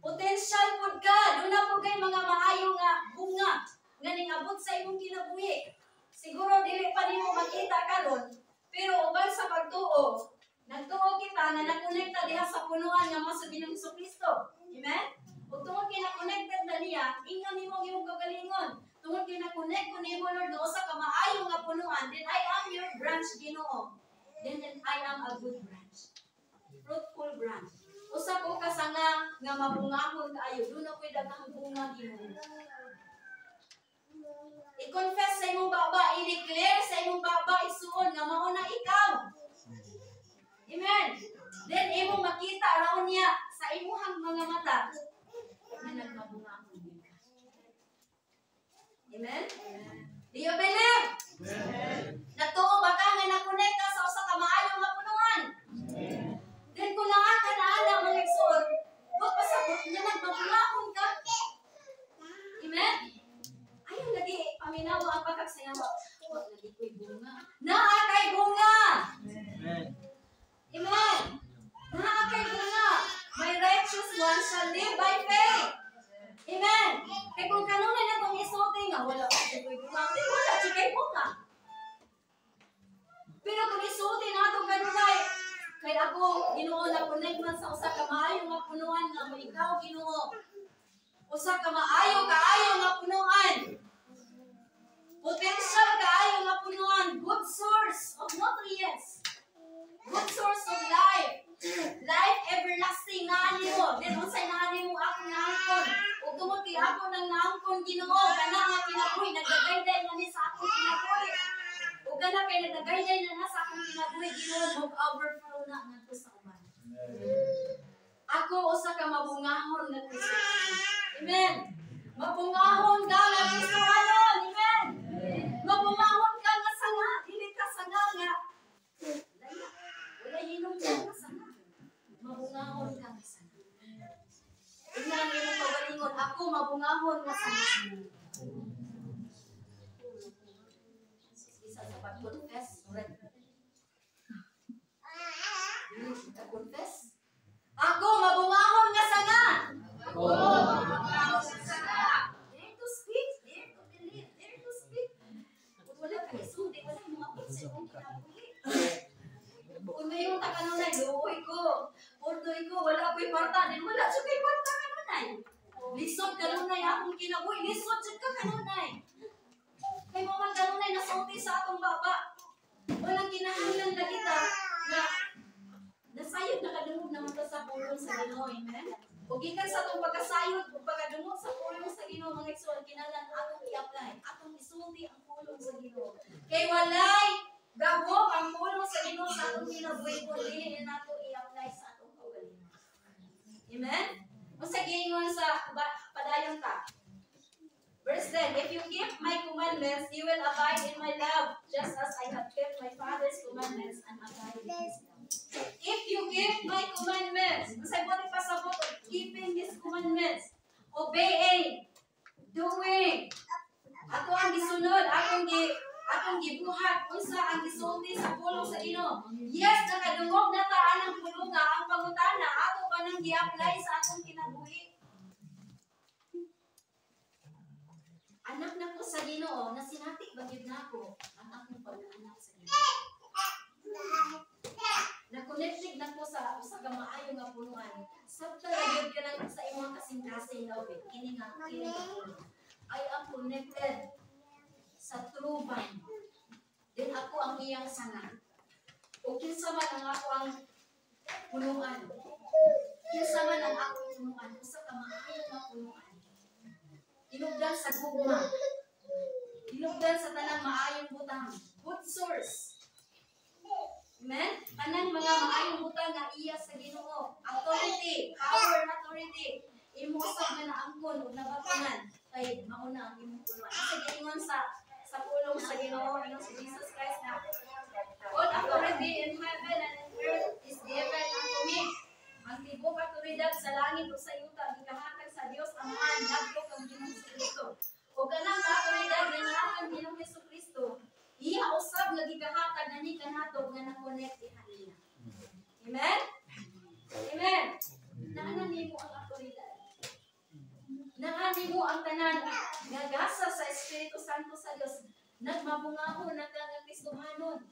Potential pud ka, doon na po kay mga maayo nga bunga nga ningabot sa imong kinabuhi. Siguro dili pa nimo makita karon, pero uban sa pagtuo, nagtuo kita nga nakonekta diha sa punuan nga mao sa Ginoong Kristo. Amen? Ug tungod kay na-connected na niya, ingon nimo imong kagalingon. Tungod kay na-connect ko nimo Lord nga usa ka maayo nga punuan, then I am your branch Ginoo. Then I am a good branch. Fruitful branch. Usa ko kasanga nga mabungahon kaayo, doon ako'y daghang bunga Ginoo. I-confess sa imong baba, i-declare sa imong baba, isuon nga mao na ikaw. Amen. Then imong makita raon niya sa imuhang mga mata na nagmabungahon ka. Amen. Do you believe? Natuo ba ka nga na-connect ka sa usa ka maayo nga punuan? Then kung naaka na ana mga igsoon, wa pasabot nga nagmabungahon ka. Amen. Ayaw lagi paminawa ang pagkagsayawa. Wa lagi ko'y bunga. Naa kay bunga. Amen. Naa kay bunga. My righteous one shall live by faith. Amen. Kaya kung kanunay na itong isulti nga, wala ko ko'y bunga. Wala siya kay bunga. Pero kung isulti na itong kanunay, kaya ako, Ginoo, na-connect man sa usa ka maayo nga punuan nga mo ikaw, Ginoo. Usa ka maayo kaayo nga punuan. Potential kaayo nga punuan. Good source of nutrients. Good source of life. Life everlasting nga nimo. Then unsay nga nimo akong naangkon. Ug tungod kay ako nang naangkon Ginoo, kana nga kinabuhi nagdagayday na ni sa akong kinabuhi. Ug kana kay nagdagayday na sa akong kinabuhi Ginoo, mag-overflow na ngadto sa uban. Ako usa ka mabungahon nga Kristiyano. Amen. Mabungahon ka nga Kristiyano. Amen. Mabungahon ka nga sanga, dili ka sanga nga. Wala hinom ka nga sanga. Mabungahon ka nga sanga. Tingnan niyo ang kagalingon, ako mabungahon nga sanga. Isa sa pag-confess, right? Confess. Ako mabungahon nga sanga. Dare to speak, dare to believe, dare to speak. Kung wala ka isudi, wala yung mga pizza kong kinabuhi. Kung may yung takanunay, luoy ko. Portoy ko, wala ko'y kwarta. Din wala siya ko'y kwarta kanunay. Lisod kanunay akong kinabuhi. Lisod siya ka kanunay. Kay mo man kanunay nasulti sa atong baba. Walang kinahanglan na kita na nasayod nakadungog naman ta sa pulong sa Ginoo. Amen. Ug gikan sa atong pagkasayod ug pagkadungog sa pulong sa Ginoo mga igsoon, kinahanglan atong i-apply, atong isulti ang pulong sa Ginoo. Kay walay gahom ang pulong sa Ginoo sa atong kinabuhi kung dili nato i-apply sa atong kaugalingon. Amen. Unsa giingon sa padayon ta? Verse 10, if you keep my commandments, you will abide in my love, just as I have kept my Father's commandments and abide in his love. If you keep my commandments, masay po ni pasabot, keeping his commandments, obeying, doing, ato ang gisunod, atong gibuhat, unsa ang gisulti sa pulong sa Ginoo. Yes, nakadungog na taan ang pulong nga, ang pangutana, ato pa nang gi-apply sa atong kinabuhi. Anak na ko sa Ginoo, na sinati bagid nako ang akong pag-anak sa Ginoo. Na-connected na ko sa usa ka maayo nga punuan. pulungan. Sabta lagyan ka lang sa imong kasing-kasing daw. Kini nga, kini nga pulo. I am connected sa true vine. Then ako ang iyang sanga. O kinsa man ang ako ang punuan. Kinsa man ang akong punuan. Usa ka maayo nga punuan. Hinugdan sa gugma. Hinugdan sa tanang maayong butang. Good source. Amen? Tanang mga maayong butang nga iya sa Ginoo. Authority, power, authority. Imo usab na naangkon ug nabatunan kay mauna ang imong punuan. Sa giingon sa pulong sa Ginoo ingon si Jesus Christ na all authority in heaven and in earth is given unto me. Ang tibok autoridad sa langit ug sa yuta gigahatag sa Dios Amahan ngadto kang Ginoong Kristo. O kanang autoridad nga naatang Ginoong Kristo, iya usab nga gigahatag ani kanato nga na-connect diha niya. Amen? Amen. Naanan nimo ang autoridad. Naanan mo ang tanan nga gasa sa Espiritu Santo sa Dios. Nagmabungahon na ka nga Kristohanon.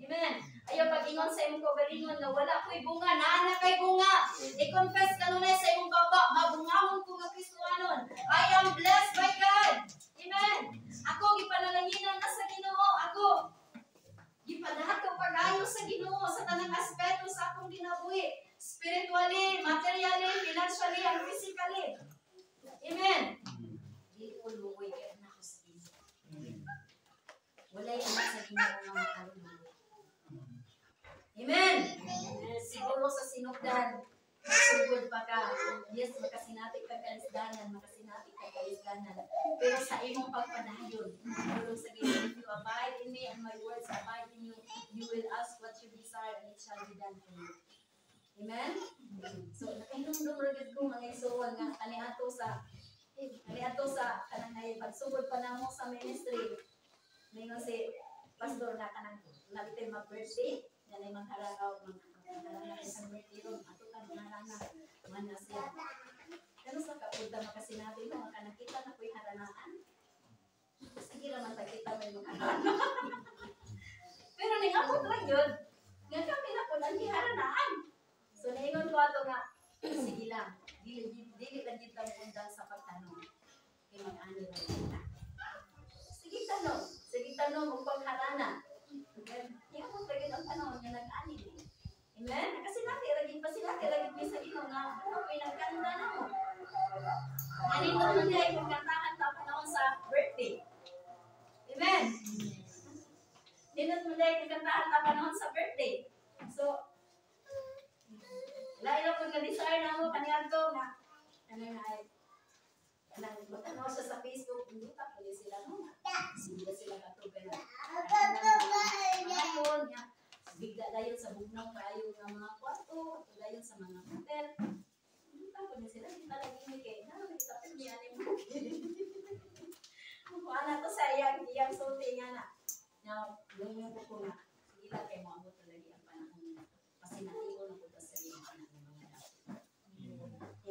Amen. Ayaw pag-ingon sa imong kaugalingon na wala ko'y bunga, naana kay bunga. I-confess ka nun sa imong baba, mabungahon ko nga Kristohanon. I am blessed by God. Amen. Ako, gipanalaginan na sa Ginoo. Ako, gipadahat ko pag-ayo sa Ginoo sa tanang aspeto sa akong ginabuhi. Spiritually, materially, financially, and physically. Amen. Di ko luoy kaya na ako sa Ginoo. Walay anak sa Ginoo nga makaluluoy. Amen. Siguro sa sinugdan, masugod pa ka. Yes, makasinati ka kalisdanan, makasinati ka kalisdanan. Pero sa imong pagpadayon, tulong sa Ginoo, if you abide in me and my words abide in you, you will ask what you desire and it shall be done for you. Amen? So, nakainumdum rin ko mga isuwan nga kaniato sa kanang pagsugod pa na mo sa ministry. Ngayon si pastor na kanang nabitin mag-birthday, yan ay magharagaw, magharagaw sa birthday room, ato ka magharana, mana siya. Pero sa kapunta makasinabi mo, nakita na ko'y haranaan. Sige naman takita may magharana. Pero ningapot lang yun, nga kami na po nang haranaan. So naingon ko ato nga, sige lang, dili lang dito undang sa pagtanong. Kaya mag-ani lang kita. Sige tanong kung pagharana. Kaya mo pagin ang tanong nga nag-ani. Amen? Kasi lagi may sa Ginoo nga, okay, nagkanda na mo. Ganito mo niya, kung kantahan tapos na sa birthday. Amen? Dinot mo niya, kung kantahan tapos na sa birthday. So, lain ako nga desire na ako kanyanto nga ano nga ay matanaw siya sa Facebook hindi pa pwede sila no sila katugay na mahapon nga bigla dayon sa bugnaw kayo nga mga kwarto at dayon sa mga hotel hindi pa pwede sila hindi talaga kay na kita pa niya ni mo kung ano to sa iyang sulti nga na yung ko nga sige lang kay mo abot talaga ang panahon na kasi natigo na po sa iyo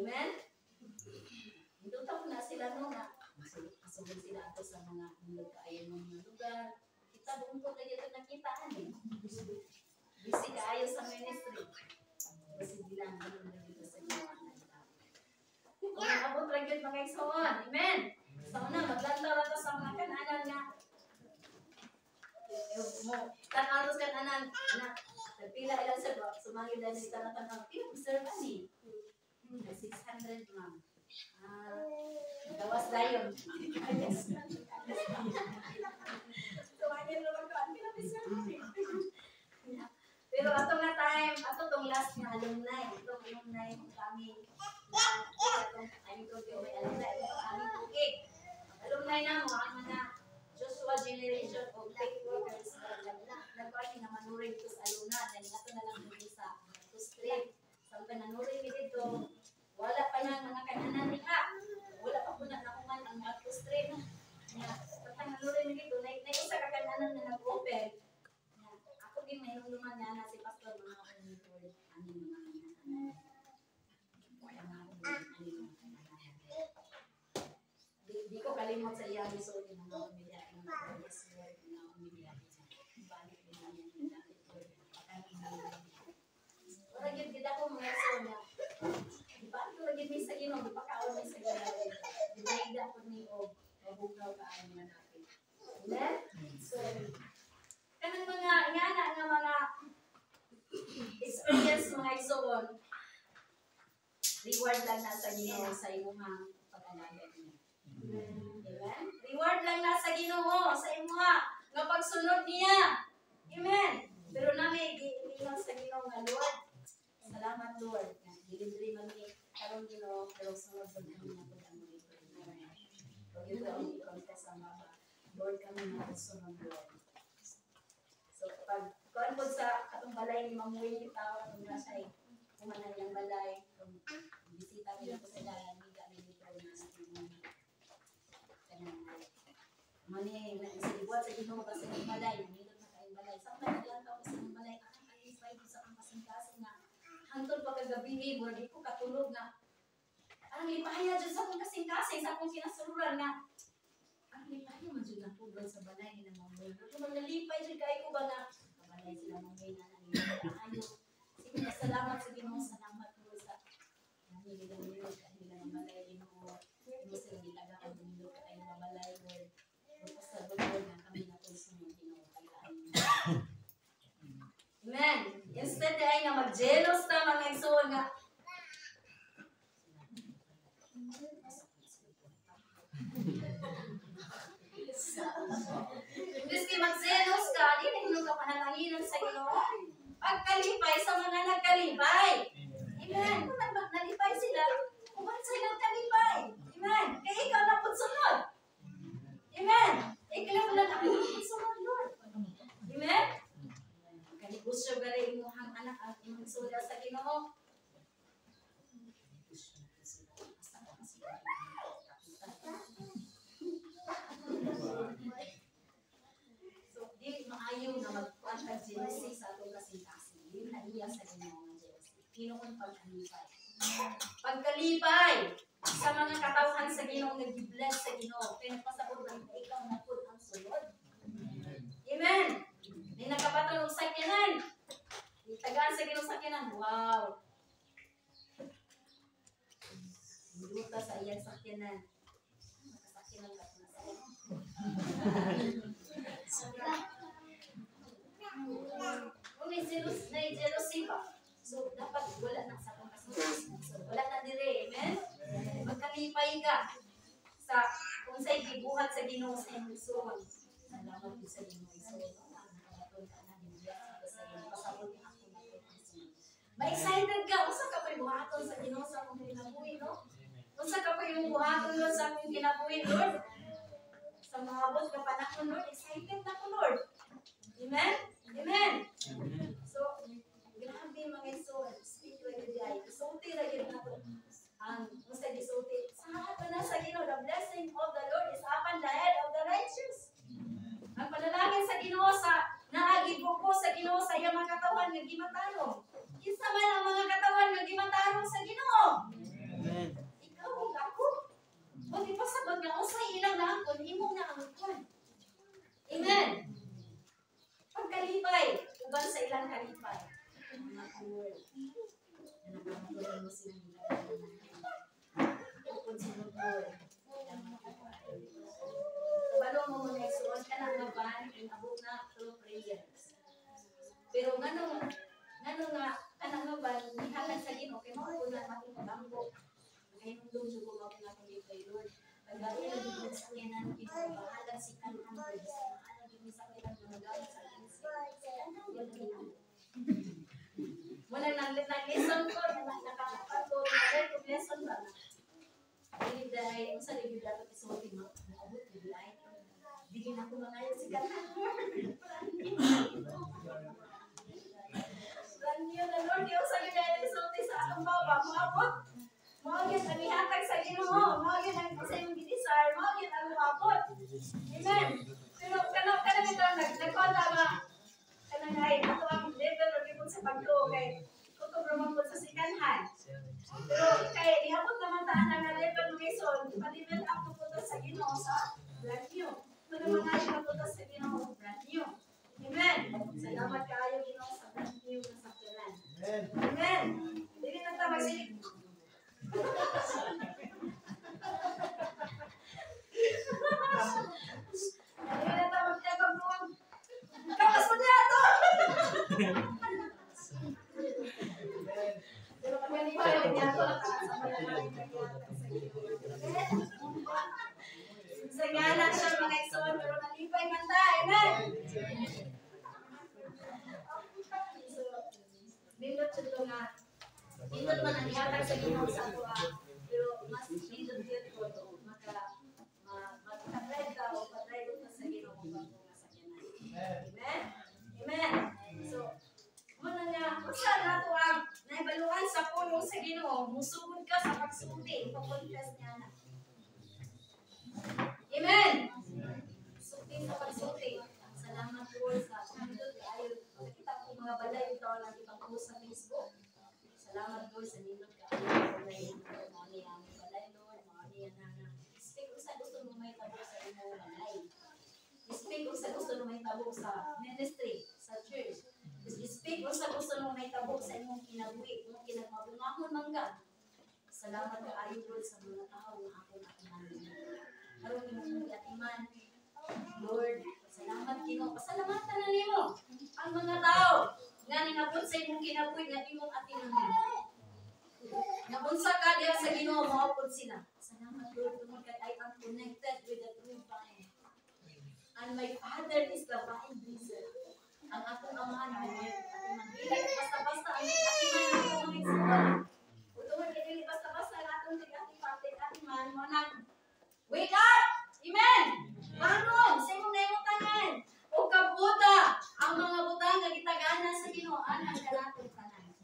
Amen? Dito tapo na sila no nga masugod sila ato sa mga kaayo ng mga lugar. Kita doon po tayo nakitaan eh. Busy kaayo sa ministry. Busy bilang dito sa ginawa na ito. Kung abot lang yun mga igsoon. Amen? Sa una, maglantaw lang sa mga kananan nga. Tanalos kananan na pila ilang sa sumangin dahil sa tanang pila serve ani. 600 ma'am. Gawas dayon. So, agad naman ko. Ang pinapisa pero ato nga time, ato tong last nga alumni. Itong alumni kami. Ay, ito yung may alumni. Itong aming tukig. Alumni na mo, ang mga Joshua generation of faith workers. Nagpati na manuring ito sa alumna. Dahil ato na lang dito sa street. Sampai nanuring dito. Wala pa na mga kananan niya. Wala pa po na nakuman ang mga street. Pagka nanuring dito, na-isa ka kananan na nag-open. Ako din may luman niya na si Pastor mga monitor. Ano yung mga kananan. Di ko kalimot sa iya so yung mga umiyak ng yes Lord mga umiyak balik din namin yung dati ko mga igsoon, reward lang na sa Ginoo sa imong pag-alaga niya. Amen? Reward lang na sa Ginoo sa imong nga pagsunod niya. Amen? Pero nami giingon sa Ginoo nga Lord, salamat Lord. Delivery man ni karon Ginoo, pero sunod sa kami na pud ang dito. Amen. So ito ang i-confess ang mga Lord kami na sunod Lord. So pag kuan po sa atong balay ni Mamuy kita kung nasa kumanan yang balay, kung bisita mi ko sa dalan mi kami dito na sa mani na isibuat sa Ginoo kasi ang balay nindot na kay balay sa man lang ka sa balay ang kalipay sa ang kasing-kasing na hantod pa kagabi mura di ko katulog na ang lipaya jud sa akong kasing-kasing sa akong kinasuluran nga ang lipaya man jud na pugol sa balay ni Mamuy kung magalipay jud kay ko ba nga balay sila Mamuy na ayo sige salamat sa Ginoo salamat po sa nanilang niyo kanila balay Ginoo mo sila gitagaan niyo kay balay Lord sa Lord na kami na po sa mga ginawaan. Amen. Instead ay nga mag-jealous na mga igsoon nga. Imbes kay mag-jealous ka, di na hinong kapanananginan sa Ginoo. Pagkalipay sa mga nagkalipay. Amen. Kung nalipay sila, kuman sila nagkalipay. Amen. Kaya ikaw na po sunod. Amen. Ikaw lang ang sunod Lord. Amen. Kanigusyo gari imuhang anak at imong suda sa Ginoo. So di maayo na magkuan jealousy sa atong kasing-kasing. Di na iya sa Ginoo nga jealousy. Kinuon pagkalipay. Pagkalipay sa mga katawhan sa Ginoo nga gi-bless sa Ginoo. Kaya nagpasabot lang na ikaw na pud ang sulod. Amen. Di nakapatong og sakyanan. Itagaan sa Ginoo sakyanan. Wow. Luta sa iyang sakyanan. Sakyanan ka na sa kung jealousy ba? So, dapat wala na sa akong kasing-kasing. So, wala na dire. Amen? Magkalipay ka sa kung sa'y gibuhat sa Ginoo sa iyong igsoon. Salamat po sa Ginoo igsoon. Ma-excited ka. Usa ka pa yung buhaton sa Ginoo sa akong kinabuhi, no? Usa ka pa yung buhaton Lord sa akong kinabuhi, Lord. Sa mga abot na panahon, Lord, excited na ko, Lord. Amen? Amen? So, grabe mga igsoon. Speak like the eye. Isulti na yun na ko. Ang musta gisulti. Sa pa na sa Ginoo, the blessing of the Lord is upon the head of the righteous. Ang panalangin sa Ginoo sa naagibog ko sa Ginoo sa iyang mga katawan nga gimatarong. Kinsa man ang mga katawan nga gimatarong sa Ginoo? Amen. Ikaw ug ako. O di pa sabag nga usay ilang na angkon imo na angkon. Amen. Pagkalipay, uban sa ilang kalipay. Mga cool. Nakakatuloy mo sila kabalo mo muna igsoon ka na nga ban inabot na through prayers. Pero ngano nga kanang nga ban nihatag sa Ginoo kay mao na mating pabanggo. Kay nung doon jud ko mao na kay Lord. Pagdali na jud sa kanan Ginoo bahala si kanan Lord. Bahala jud sa kanan mga gamit sa wala nang lesson ko nakakapat ko na lesson ba na dili dai usa dili dapat isulti mo abot dili ay dili na ko mangayo si kanan Ranyo na Lord yung sa gaya isulti sa akong baba moabot mo gyud ang ihatag sa Ginoo mo gyud ang sa imong gidesire mo gyud ang moabot amen pero kanang ito nagkonta ba kanang ay ato ang level or gipon sa pagtuo kay kutob ramon po sa sikanhan. Pero kay iabot naman taan nga level ng ison, pa-level up po to sa Ginoo sa brand new. Pero mga ito po to sa Ginoo brand new. Amen. Salamat kaayo Ginoo sa brand new na sakyanan. Amen. Amen. Dili na ta magsilig. Dili na ta magtiyabag doon. Kapas mo niya ito! nalipay niya ko sa panalangin naghatag sa Ginoo. Sa ngala siya mga igsoon pero nalipay man ta. Amen. So, nindot siya ito nga nindot man ang ihatag sa Ginoo sa ato pero mas nindot yun ko magkatry ka o patry ka sa Ginoo kung bago nga sa kanan. Amen? Amen? So, muna nga, kung saan nato ang naibaluan sa pulong sa Ginoo, musugod ka sa pagsulti, ipag-confess niya na. Amen? Sulti sa pagsulti. Salamat po sa pagsulti kayo. Nakita ko mga balay ito na ipag-post sa Facebook. Salamat po sa nindot ka. Balay ito, mga niya, balay Lord, mga niya na. Speak kung sa gusto mo may tabo sa imo balay. Speak kung sa gusto mo may tabo sa ministry, sa church. Speak kung sa gusto mo may tabo sa imong kinabuhi, imong kinagmabungahon mangga. Salamat ka ayo Lord sa mga tao nga akong atiman. Aron imong atiman. Lord, salamat Ginoo. Pasalamatan na nimo ang mga tao nga ningabot sa imong kinabuhi nga imong atiman. Nabunsa ka diha sa Ginoo mao pud sila. Salamat Lord tungod kay I am connected with the true vine. And my Father is the vine dresser. Ang akong amahan ay atiman. Dili basta-basta ang atiman ng mga igsoon. Tungod kay dili basta-basta ang atong atiman mo nang wake up! Amen! Bangon! Sa imong naimutangan! O kabuta ang mga butang nga gitaganan sa Ginoo anang kanatong tanan.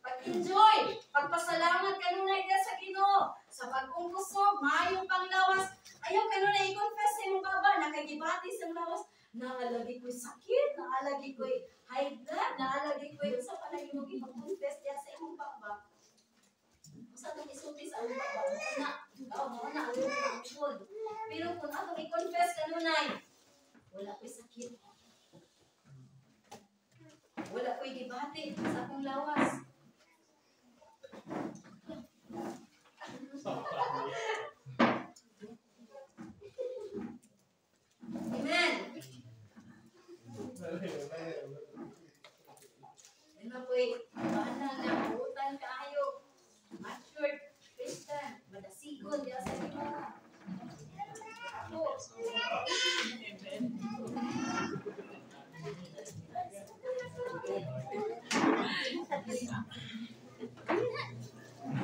Pag-enjoy, pagpasalamat kanunay ka sa Ginoo, sa pagkungkusog, maayong panglawas. Ayaw kanunay i-confess sa imong baba, nakagibati sa imong lawas, naalagi ko'y sakit, naalagi ko'y high blood, naalagi ko'y sa palagi mo ipag-confess diya sa imong baba. Sa itong isulti sa imong baba, na ang imong pero kung atong i-confess kanunay, wala ko'y sakit. Wala ko'y gibati sa akong lawas. Amen. Ano po'y bahala na buutan kaayo. Matured Christian. Madasigon diya sa Ginoo.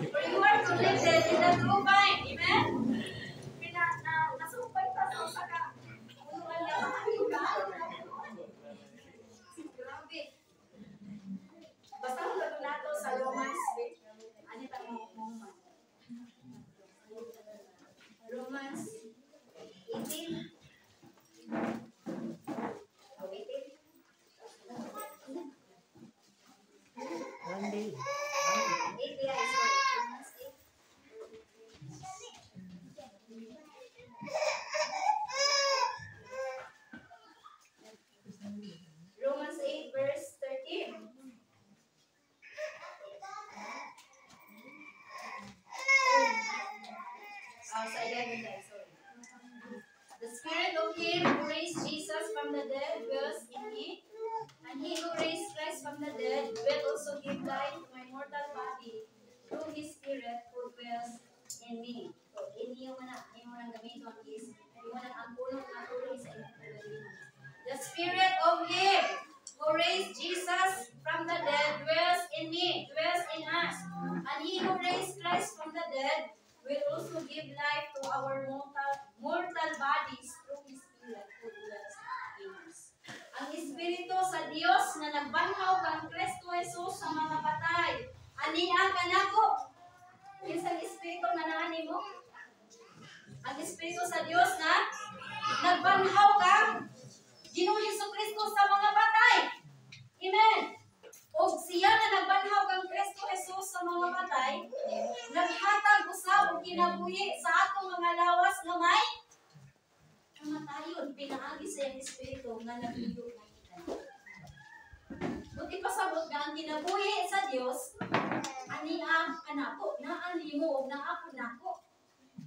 For you are connected in the true vine. Amen? Nasumpay pa sa saka. Grabe. Basta ko lang nato sa Romans. Ano tayo moment? Romans 18. Monday. Romans 8 verse 13. Sa 11 guys, sorry. The Spirit of Him who raised Jesus from the dead dwells in me, and He who raised Christ from the dead will also give life to my mortal body through His Spirit who dwells in me. So, hindi mo nang gamitin ang is, hindi mo nang ang punong natuloy sa inyong pagkaginan. The Spirit of Him who raised Jesus from the dead dwells in me, dwells in us. And He who raised Christ from the dead will also give life to our mortal bodies through His Spirit who dwells in us. Ang Espiritu sa Dios na nagbanhaw kang Kristo Jesus sa mga patay. Ania ka na ko. Isang Espiritu na naani mo. Ang Espiritu sa Dios na nagbanhaw kang Ginoong Jesucristo sa mga patay. Amen. O siya na nagbanhaw kang Kristo Jesus sa mga patay, naghatag usab og kinabuhi sa atong mga lawas nga may kamatayon. Pinaagi sa iyang Espiritu nga nagliyog na kita. Buti pasabot nga ang kinabuhi sa Dios ani ang kanako, na animo og naapod nako.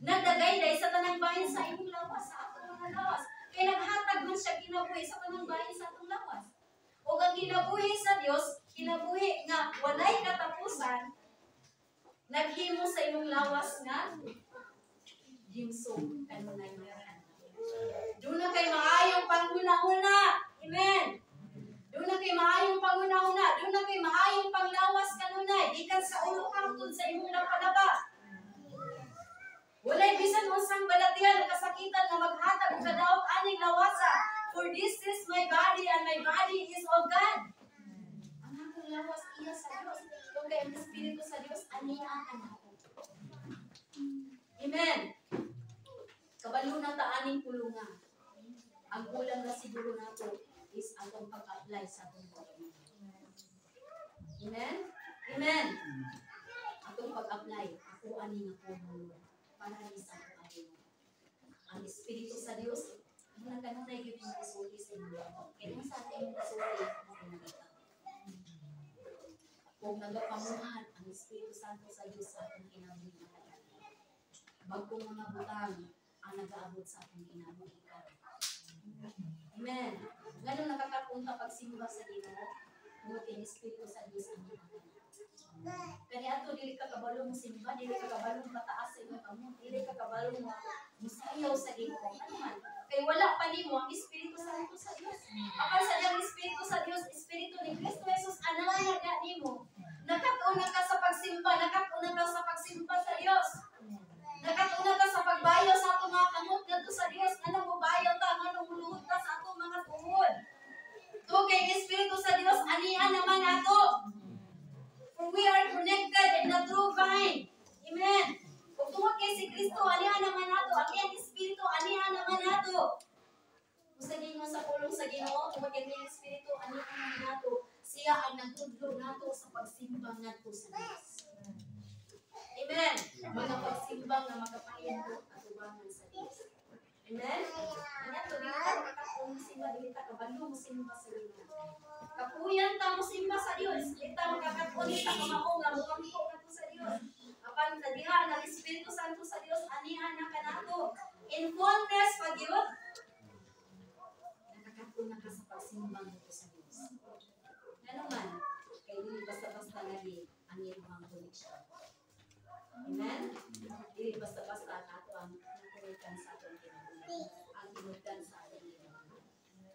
Nagdagayday sa tanang bahin sa imong lawas, sa atong mga lawas. Kaya naghatag man siya kinabuhi sa tanang bahin sa atong lawas. O ang kinabuhi sa Dios, kinabuhi nga walay katapusan, naghimo sa imong lawas nga gimsog kanunay mga anak. Doon na kay maayong panghuna-huna. Amen. Doon na kay maayong panghuna-huna. Doon na kay maayong panglawas kanunay. Ikan sa ulo hangtod sa imong napalaba. Walay bisan unsang balatian kasakitan nga maghatag og kadaot aning lawasa. For this is my body and my body is of God. Ang akong lawas iya sa Dios. Kung kay ang Espiritu sa Dios aniya ang ako. Amen. Kabalo na ta aning pulungan. Ang kulang na siguro nato is atong pag-apply sa atong buhay. Amen? Amen. Atong pag-apply. Ako ani nga po para sa atin. Ang Espiritu sa Dios, ang kanunay gyud yung isulti sa inyo. Kaya sa ating isulti na pinakita. Kung nagapamuhan ang Espiritu Santo sa Dios sa ating kinabuhi. Bagong mga butang ang nag-aabot sa ating kinabuhi. Amen. Ganun nakakapunta pagsimba sa Ginoo. Buti Espiritu sa Dios ang ginagawa. Kaya ato dili ka kabalo mo simba, dili ka kabalo mo mataas sa imong kamot, dili ka kabalo mo musayaw sa Ginoo. Ano man? Kay wala pa nimo ang Espiritu Santo sa Dios. Apan sa diyang Espiritu sa Dios, Espiritu ni Kristo Jesus anahan na nimo. Nakatuna ka sa pagsimba, nakatuna ka sa pagsimba sa Dios. Nakatuna ka sa pagbayo sa atong mga kamot ngadto sa Dios. Anong mubayo ta, anong muluhod ka sa atong mga tuhod. To kay Espiritu sa Dios aniya naman ato. For we are connected in the true vine. Amen. Kung tungod kay si Kristo, anihan naman nato. Ang iyang Espiritu, anihan naman nato. Kung sa Ginoo sa pulong sa Ginoo, tungod kay ang Espiritu, anihan naman nato. Siya ang nagtudlo nato sa pagsimba nato sa Diyos. Amen. Mga pagsimba nga magapahindot at ubangan sa Diyos. Amen. Kanya to, dili ka makakapong simba, dili ka kabalo mo simba sa Ginoo. Kapuyan ta mo simba sa Dios. Kita makakapuni ta kamao nga mukampo nato sa Dios. Apan sa diha ng Espiritu Santo sa Dios anihan na kanato. In fullness pag yun. Nakakapuna ka sa pagsimba nato sa Dios. Ano man, kay dili basta-basta lagi ang iyong connection. Amen. Dili basta-basta nato ang connection sa atong kinabuhi. Ang connection sa atong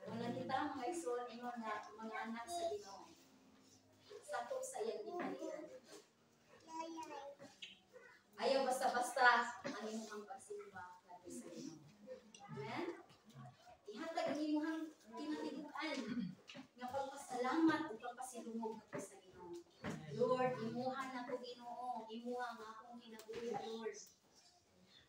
wala kita mga isol ingon na mga anak sa Ginoo. Sato sa iyang ginalian. Ayaw basta-basta ang imong pagsimba kadto sa Ginoo. Amen. Ihatag ang imong kinatiguan nga pagpasalamat ug pagpasilungog kadto sa Ginoo. Lord, imuhan na ko Ginoo, imuha nga akong kinabuhi, Lord.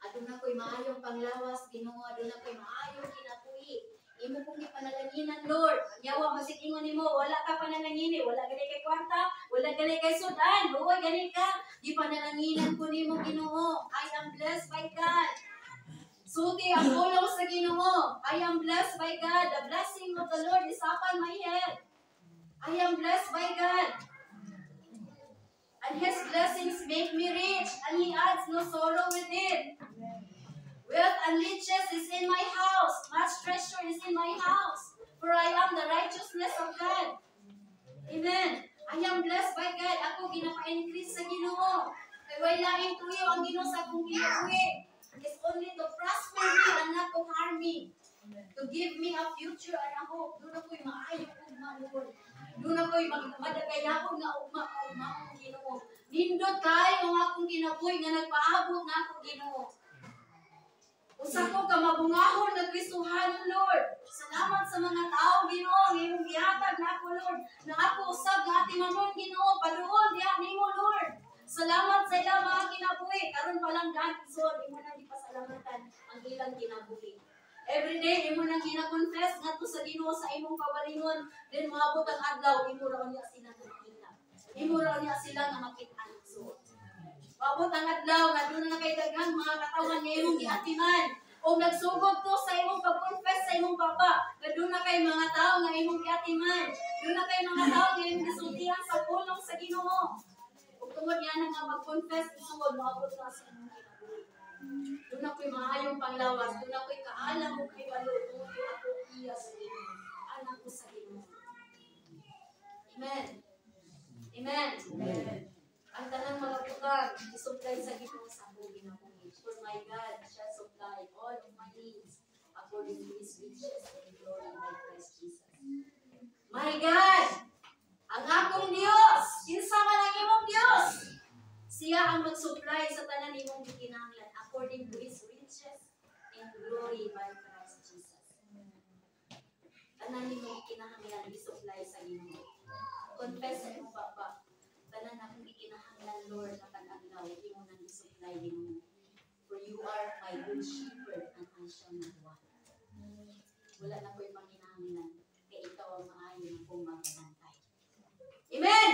Aduna ko'y maayong panglawas, Ginoo, aduna ko'y maayong kinabuhi. Imo kong ipanalaginan, Lord. Yawa, masikingon nimo, wala ka panalangini, wala gali kay kwarta, wala gali kay sudan, luoy gali ka. Ipanalanginan ko nimo, Ginoo. I am blessed by God. Suti ang pulong sa Ginoo. I am blessed by God. The blessing of the Lord is upon my head. I am blessed by God. And His blessings make me rich, and He adds no sorrow with it. Wealth and riches is in my house. Much treasure is in my house. For I am the righteousness of God. Amen. I am blessed by God. Ako ginapa-increase sa Ginoo. Kay way laing tuyo ang Ginoo sa akong ginabuhi. It's only to prosper me and not to harm me. To give me a future and a hope. Doon ako'y maayong ugma, Lord. Doon ako'y madagayakon nga ugma akong Ginoo. Nindot kayo ang akong ginabuhi nga nagpaabot na akong Ginoo. Usa ko ka mabungahon na Kristohan, Lord. Salamat sa mga tao, Ginoo, nga imong gihatag nako, Lord. Na ako usab nga atimanon, Ginoo, paduol diha nimo, Lord. Salamat sa ilang mga kinabuhi. Karon pa lang God, so imo nang gipasalamatan ang ilang kinabuhi. Every day imo nang gina-confess ngadto sa Ginoo sa imong kawalingon, then moabot ang adlaw imo ra niya sila makita. Imo ra niya sila nga makit-an. So, mabot ang adlaw nga doon na kay daghang mga katawan nga imong giatiman. O nagsugod to sa imong pag-confess sa imong baba. Nga doon na kay mga tao nga imong giatiman. Doon na kay mga tao nga imong gisultihan sa pulong sa Ginoo. Ug tungod yan nga mag-confess isugod moabot na sa imong kinabuhi. Doon na ko'y maayong panglawas. Doon na ko'y kaalam mo kay balo. Tungod kay ako iya sa Ginoo. Anak ko sa Ginoo. Amen. Amen. Amen. Ang tanang mga butang, according to His riches and glory by Christ Jesus. My God! Ang akong Dios! Kinsa man ang imong Dios? Siya ang mag-supply sa tanan nimong gikinahanglan according to His riches and glory by Christ Jesus. Tanan nimong gikinahanglan i-supply sa Ginoo. Confess sa imong papa. Tanan akong gikinahanglan, Lord, na pag-adlaw imo nang i-supply Ginoo. For you are my good shepherd and I shall not want. Wala na ko'y panginahanglan kaya ikaw ang maayo na kong magbantay. Amen!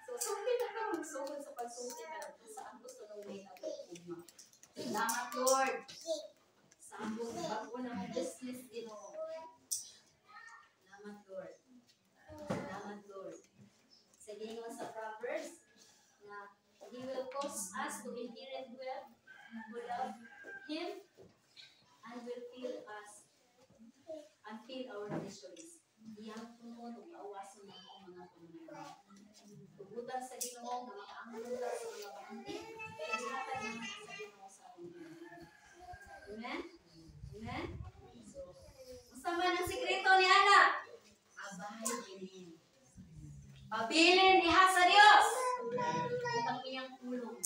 So, sumpi na ka magsugod sa pagsungti ka kung saan gusto nung may nagpugma. Salamat, Lord! Sa ambong bago na mong business, Ginoo. Salamat, Lord. Salamat, Lord. Sa Ginoo sa Proverbs, na He will cause us to inherit wealth who love Him and will fill us and fill our treasuries. Iyang tunod ug awason na ang mga pamilya. Tugutan sa Ginoo nga makaangkon sa mga bahandi, kadihatag naman sa Ginoo sa akong Ginoo. Amen? Amen? So, unsa man ang sikreto ni Ana? Abay kini. Pabilin diha sa Dios. Ug ang iyang pulong